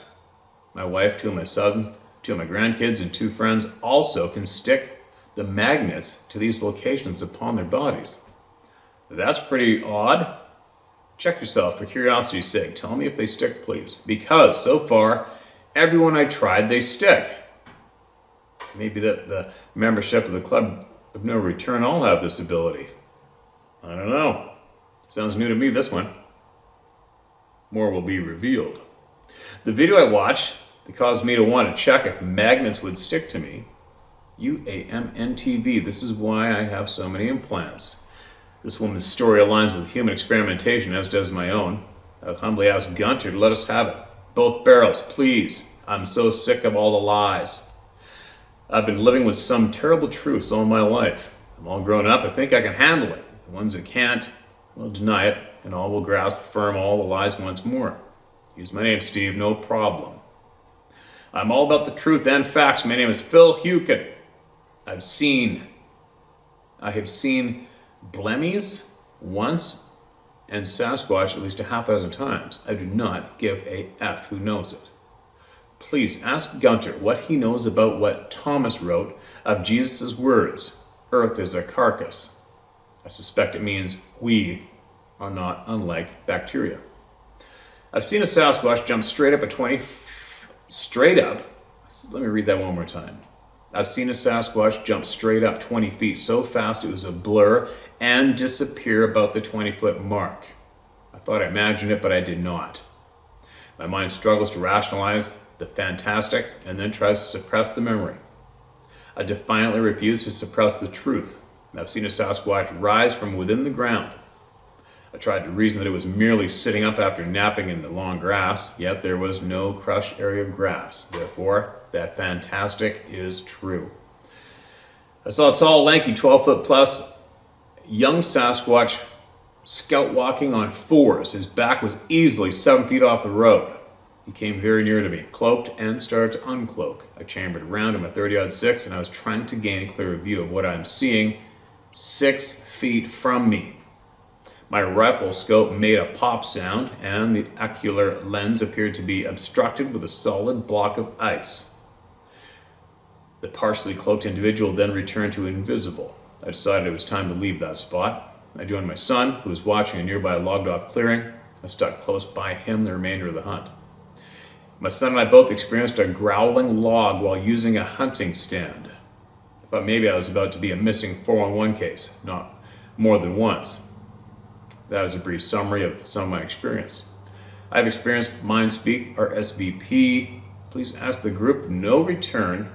My wife, 2 of my sons, 2 of my grandkids, and 2 friends also can stick the magnets to these locations upon their bodies. That's pretty odd. Check yourself for curiosity's sake. Tell me if they stick, please. Because so far, everyone I tried, they stick. Maybe that the membership of the Club of No Return all have this ability. I don't know. Sounds new to me, this one. More will be revealed. The video I watched that caused me to want to check if magnets would stick to me. UAMNTV. This is why I have so many implants. This woman's story aligns with human experimentation, as does my own. I would humbly ask Gunter to let us have it. Both barrels, please. I'm so sick of all the lies. I've been living with some terrible truths all my life. I'm all grown up. I think I can handle it. The ones that can't will deny it, and all will grasp firm all the lies once more. Use my name, Steve. No problem. I'm all about the truth and facts. My name is Phil Hukin. I have seen Blemmies once and Sasquatch at least a half dozen times. I do not give a F who knows it. Please ask Gunter what he knows about what Thomas wrote of Jesus' words, Earth is a carcass. I suspect it means we are not unlike bacteria. I've seen a Sasquatch jump straight up at 20... Straight up? Let me read that one more time. I've seen a Sasquatch jump straight up 20 feet so fast it was a blur and disappear about the 20-foot mark. I thought I imagined it, but I did not. My mind struggles to rationalize the fantastic and then tries to suppress the memory. I defiantly refuse to suppress the truth. I've seen a Sasquatch rise from within the ground. I tried to reason that it was merely sitting up after napping in the long grass, yet there was no crushed area of grass. Therefore, that fantastic is true. I saw a tall, lanky, 12-foot plus young Sasquatch scout walking on 4s. His back was easily 7 feet off the road. He came very near to me, cloaked, and started to uncloak. I chambered around him at 30-06, and I was trying to gain a clearer view of what I'm seeing 6 feet from me. My rifle scope made a pop sound, and the ocular lens appeared to be obstructed with a solid block of ice. The partially cloaked individual then returned to invisible. I decided it was time to leave that spot. I joined my son, who was watching a nearby logged-off clearing. I stuck close by him the remainder of the hunt. My son and I both experienced a growling log while using a hunting stand. I thought maybe I was about to be a missing 411 case, not more than once. That is a brief summary of some of my experience. I've experienced Mind Speak, or SVP. Please ask the group No Return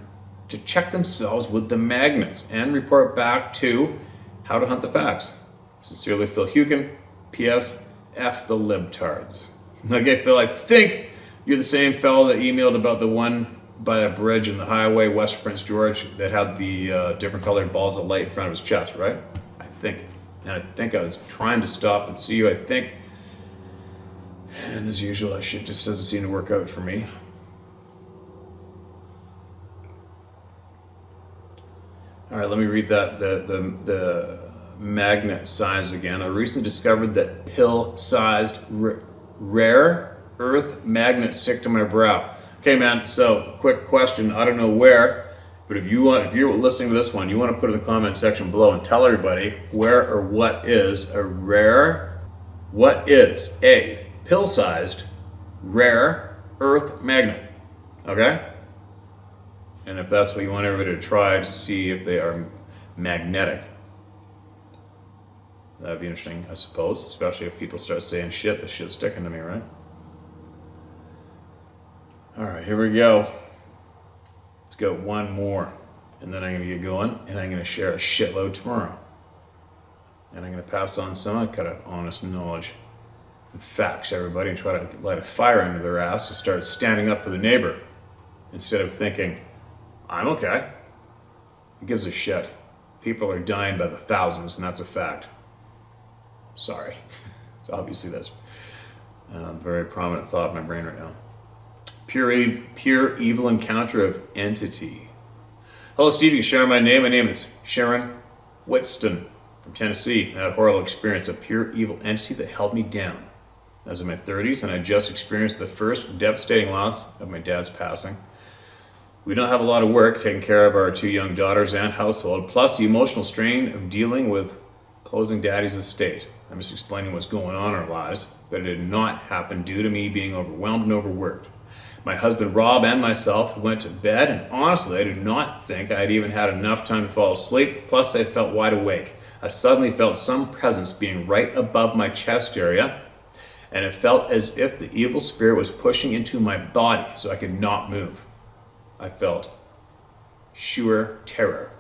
to check themselves with the magnets and report back to How to Hunt the Facts. Sincerely, Phil Hukin. P.S. F the libtards. Okay, Phil, I think you're the same fellow that emailed about the one by a bridge in the highway west of Prince George that had the different colored balls of light in front of his chest, right? I think. And I think I was trying to stop and see you, I think. And as usual, that shit just doesn't seem to work out for me. All right, let me read that, the magnet size again. I recently discovered that pill-sized rare earth magnets stick to my brow. Okay, man, so quick question. I don't know where But if you're listening to this one, you want to put it in the comment section below and tell everybody where or what is a pill-sized, rare earth magnet, okay? And if that's what you want everybody to try to see if they are magnetic. That'd be interesting, I suppose, especially if people start saying shit, the shit's sticking to me, right? All right, here we go. Let's go one more, and then I'm going to get going, and I'm going to share a shitload tomorrow. And I'm going to pass on some kind of honest knowledge and facts to everybody and try to light a fire under their ass to start standing up for the neighbor instead of thinking, I'm okay. Who gives a shit? People are dying by the thousands, and that's a fact. Sorry. It's obviously that's a very prominent thought in my brain right now. Pure evil encounter of entity. Hello, Steve. You can share my name. My name is Sharon Whitston from Tennessee. I had a horrible experience, a pure evil entity that held me down. I was in my 30s, and I just experienced the first devastating loss of my dad's passing. We don't have a lot of work taking care of our 2 young daughters and household, plus the emotional strain of dealing with closing daddy's estate. I'm just explaining what's going on in our lives, but it did not happen due to me being overwhelmed and overworked. My husband Rob and myself went to bed, and honestly, I do not think I had even had enough time to fall asleep, plus I felt wide awake. I suddenly felt some presence being right above my chest area, and it felt as if the evil spirit was pushing into my body so I could not move. I felt sheer terror.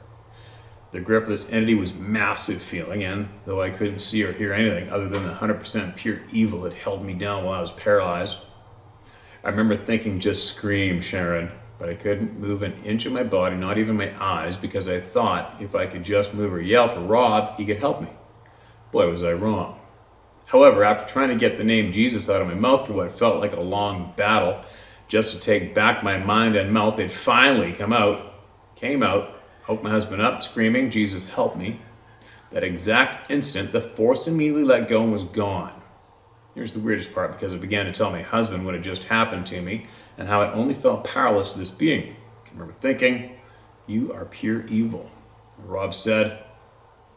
The grip of this entity was massive feeling, and though I couldn't see or hear anything other than the 100% pure evil that held me down while I was paralyzed, I remember thinking, just scream, Sharon, but I couldn't move an inch of my body, not even my eyes, because I thought if I could just move or yell for Rob, he could help me. Boy, was I wrong. However, after trying to get the name Jesus out of my mouth for what felt like a long battle, just to take back my mind and mouth, it finally came out, woke my husband up, screaming, Jesus, help me. That exact instant, the force immediately let go and was gone. Here's the weirdest part, because it began to tell my husband what had just happened to me and how I only felt powerless to this being. I remember thinking, you are pure evil. And Rob said,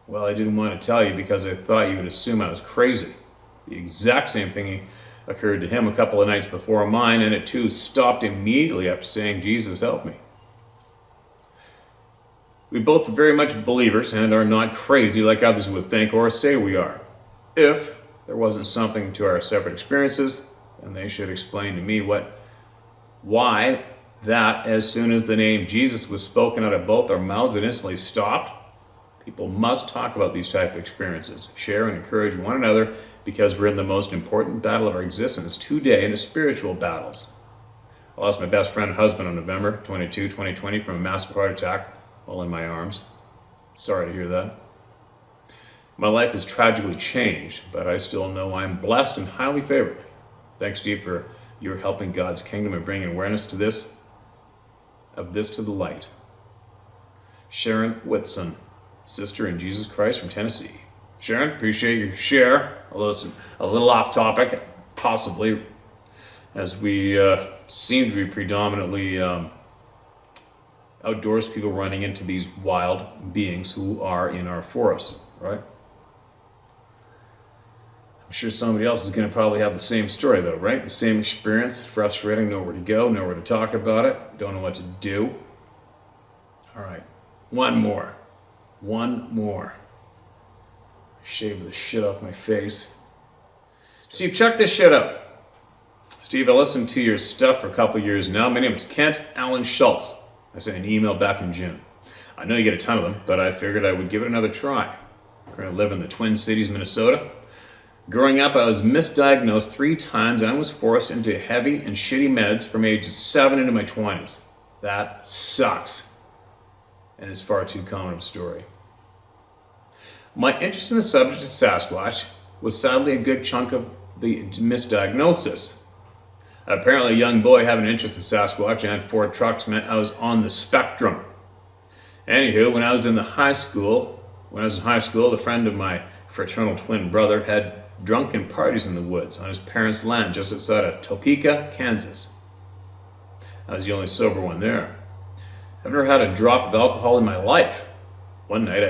well, I didn't want to tell you because I thought you would assume I was crazy. The exact same thing occurred to him a couple of nights before mine, and it too stopped immediately after saying, Jesus, help me. We both are very much believers and are not crazy like others would think or say we are. If there wasn't something to our separate experiences, then they should explain to me why that as soon as the name Jesus was spoken out of both our mouths, it instantly stopped. People must talk about these type of experiences, share and encourage one another, because we're in the most important battle of our existence today, in the spiritual battles. I lost my best friend and husband on November 22, 2020 from a massive heart attack while in my arms. Sorry to hear that. My life has tragically changed, but I still know I'm blessed and highly favored. Thanks, Steve, for your helping God's kingdom and bringing awareness to this to the light. Sharon Whitson, sister in Jesus Christ from Tennessee. Sharon, appreciate your share. Although it's a little off topic, possibly, as we seem to be predominantly outdoors people running into these wild beings who are in our forests, right? I'm sure somebody else is going to probably have the same story though, right? The same experience, frustrating, nowhere to go, nowhere to talk about it, don't know what to do. All right, one more. Shave the shit off my face. Steve, check this shit out. Steve, I listened to your stuff for a couple years now. My name is Kent Allen Schultz. I sent an email back in June. I know you get a ton of them, but I figured I would give it another try. I currently live in the Twin Cities, Minnesota. Growing up, I was misdiagnosed 3 times and was forced into heavy and shitty meds from ages 7 into my 20s. That sucks. And it's far too common of a story. My interest in the subject of Sasquatch was sadly a good chunk of the misdiagnosis. Apparently, a young boy having an interest in Sasquatch and Ford trucks meant I was on the spectrum. Anywho, when I was in high school, a friend of my fraternal twin brother had drunken parties in the woods on his parents' land just outside of Topeka, Kansas. I was the only sober one there. I've never had a drop of alcohol in my life. One night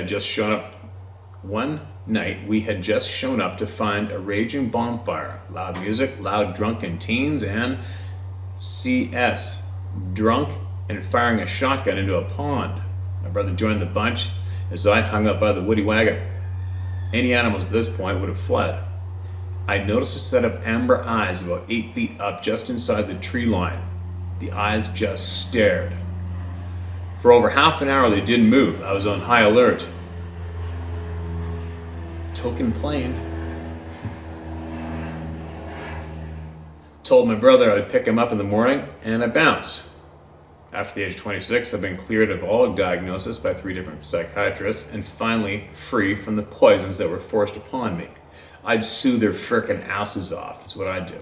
we had just shown up to find a raging bonfire, loud music, loud drunken teens, and CS, drunk and firing a shotgun into a pond. My brother joined the bunch as I hung up by the woody wagon. Any animals at this point would have fled. I noticed a set of amber eyes about 8 feet up just inside the tree line. The eyes just stared. For over half an hour they didn't move. I was on high alert. Token plane. Told my brother I'd pick him up in the morning, and I bounced. After the age of 26, I've been cleared of all diagnosis by 3 different psychiatrists and finally free from the poisons that were forced upon me. I'd sue their frickin' asses off, is what I'd do.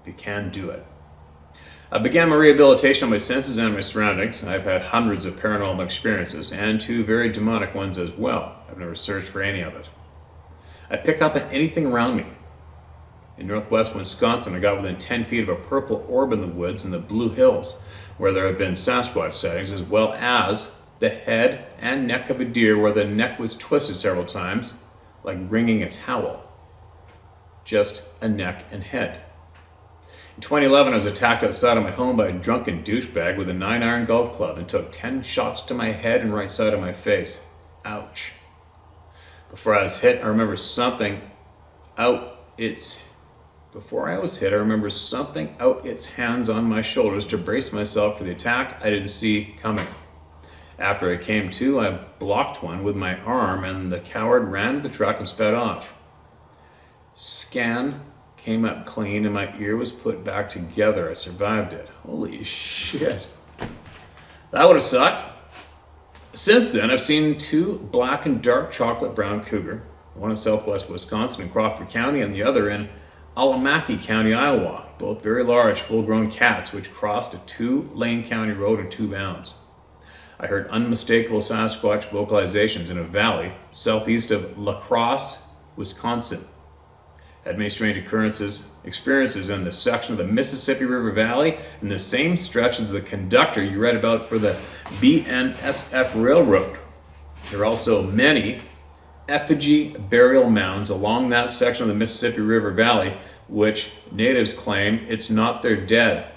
If you can, do it. I began my rehabilitation of my senses and my surroundings. I've had hundreds of paranormal experiences, and 2 very demonic ones as well. I've never searched for any of it. I pick up on anything around me. In northwest Wisconsin, I got within 10 feet of a purple orb in the woods in the Blue Hills, where there have been Sasquatch sightings, as well as the head and neck of a deer where the neck was twisted several times, like wringing a towel. Just a neck and head. In 2011, I was attacked outside of my home by a drunken douchebag with a 9-iron golf club and took 10 shots to my head and right side of my face. Ouch. Before I was hit, I remember something out its hands on my shoulders to brace myself for the attack I didn't see coming. After I came to, I blocked one with my arm and the coward ran to the truck and sped off. Scan came up clean and my ear was put back together. I survived it. Holy shit. That would have sucked. Since then, I've seen 2 black and dark chocolate brown cougar, one in southwest Wisconsin in Crawford County and the other in Alamaki County, Iowa, both very large, full-grown cats which crossed a 2-lane county road in 2 bounds. I heard unmistakable Sasquatch vocalizations in a valley southeast of La Crosse, Wisconsin. Had many strange experiences in the section of the Mississippi River Valley in the same stretch as the conductor you read about for the BNSF Railroad. There are also many effigy burial mounds along that section of the Mississippi River Valley, which natives claim it's not their dead.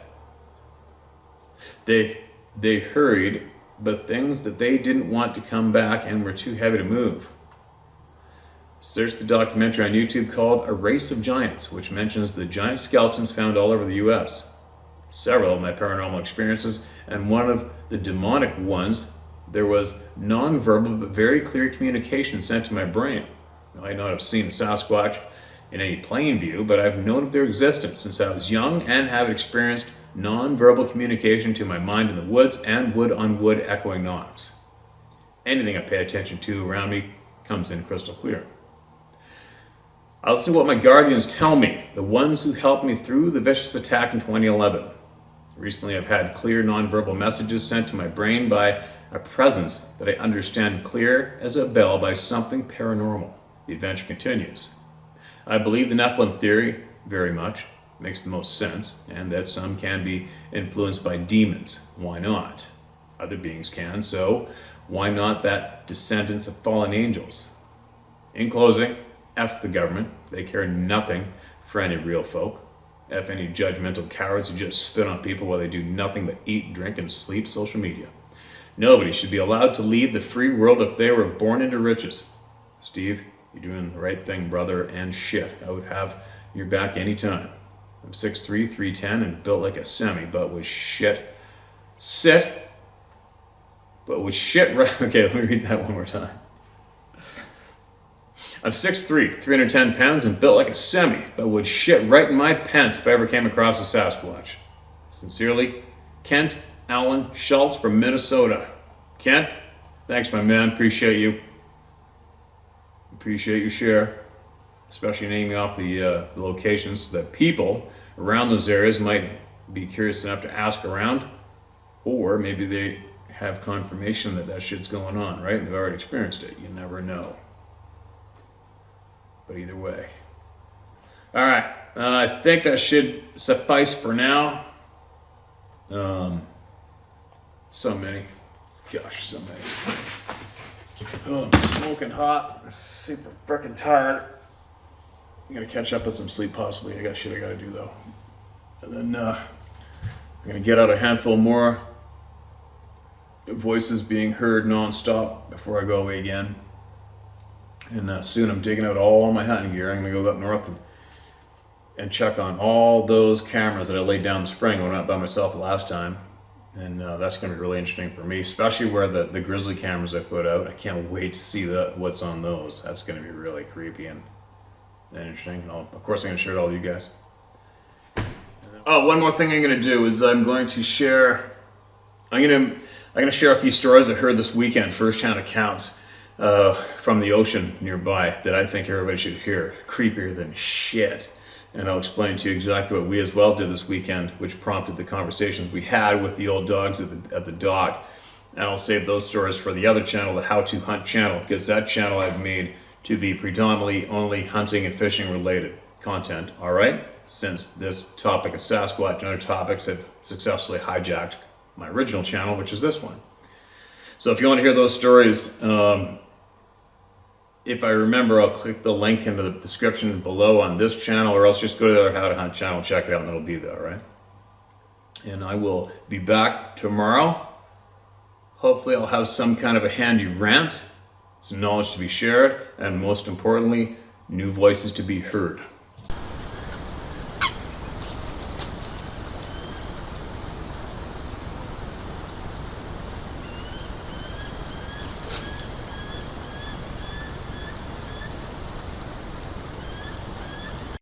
They hurried, but things that they didn't want to come back and were too heavy to move. Search the documentary on YouTube called A Race of Giants, which mentions the giant skeletons found all over the U.S. Several of my paranormal experiences, and one of the demonic ones, there was non-verbal but very clear communication sent to my brain. I might not have seen a Sasquatch in any plain view, but I've known of their existence since I was young and have experienced non-verbal communication to my mind in the woods and wood-on-wood echoing knocks. Anything I pay attention to around me comes in crystal clear. I listen to what my guardians tell me, the ones who helped me through the vicious attack in 2011. Recently, I've had clear non-verbal messages sent to my brain by a presence that I understand clear as a bell by something paranormal. The adventure continues. I believe the Nephilim theory very much. Makes the most sense, and that some can be influenced by demons. Why not? Other beings can, so why not that descendants of fallen angels? In closing, F the government. They care nothing for any real folk. F any judgmental cowards who just spit on people while they do nothing but eat, drink, and sleep social media. Nobody should be allowed to lead the free world if they were born into riches. Steve, you're doing the right thing, brother, and shit. I would have your back anytime. I'm 6'3", 310, and built like a semi, but with shit. But with shit right... Okay, let me read that one more time. I'm 6'3", 310 pounds, and built like a semi, but would shit right in my pants if I ever came across a Sasquatch. Sincerely, Kent Allen Schultz from Minnesota. Kent, thanks, my man. Appreciate you. Appreciate your share, especially naming off the locations so that people around those areas might be curious enough to ask around, or maybe they have confirmation that that shit's going on, right? They've already experienced it. You never know. But either way. All right. I think that should suffice for now. So many. Gosh, so many. Oh, I'm smoking hot. I'm super freaking tired. I'm gonna catch up with some sleep possibly. I got shit I gotta do though. And then I'm gonna get out a handful more voices being heard non-stop before I go away again. And soon I'm digging out all my hunting gear. I'm gonna go up north and check on all those cameras that I laid down in the spring when I went by myself last time. And that's going to be really interesting for me, especially where the grizzly cameras I put out. I can't wait to see what's on those. That's going to be really creepy and interesting. And of course, I'm going to share it all with you guys. Oh, one more thing I'm going to do is I'm going to share. I'm going to share a few stories I heard this weekend, first-hand accounts from the ocean nearby that I think everybody should hear. Creepier than shit. And I'll explain to you exactly what we as well did this weekend, which prompted the conversations we had with the old dogs at the dock. And I'll save those stories for the other channel, the How to Hunt channel, because that channel I've made to be predominantly only hunting and fishing related content, all right? Since this topic of Sasquatch and other topics have successfully hijacked my original channel, which is this one. So if you want to hear those stories, if I remember, I'll click the link into the description below on this channel, or else just go to the other How to Hunt channel, check it out, and it'll be there, right? And I will be back tomorrow. Hopefully I'll have some kind of a handy rant, some knowledge to be shared, and most importantly, new voices to be heard.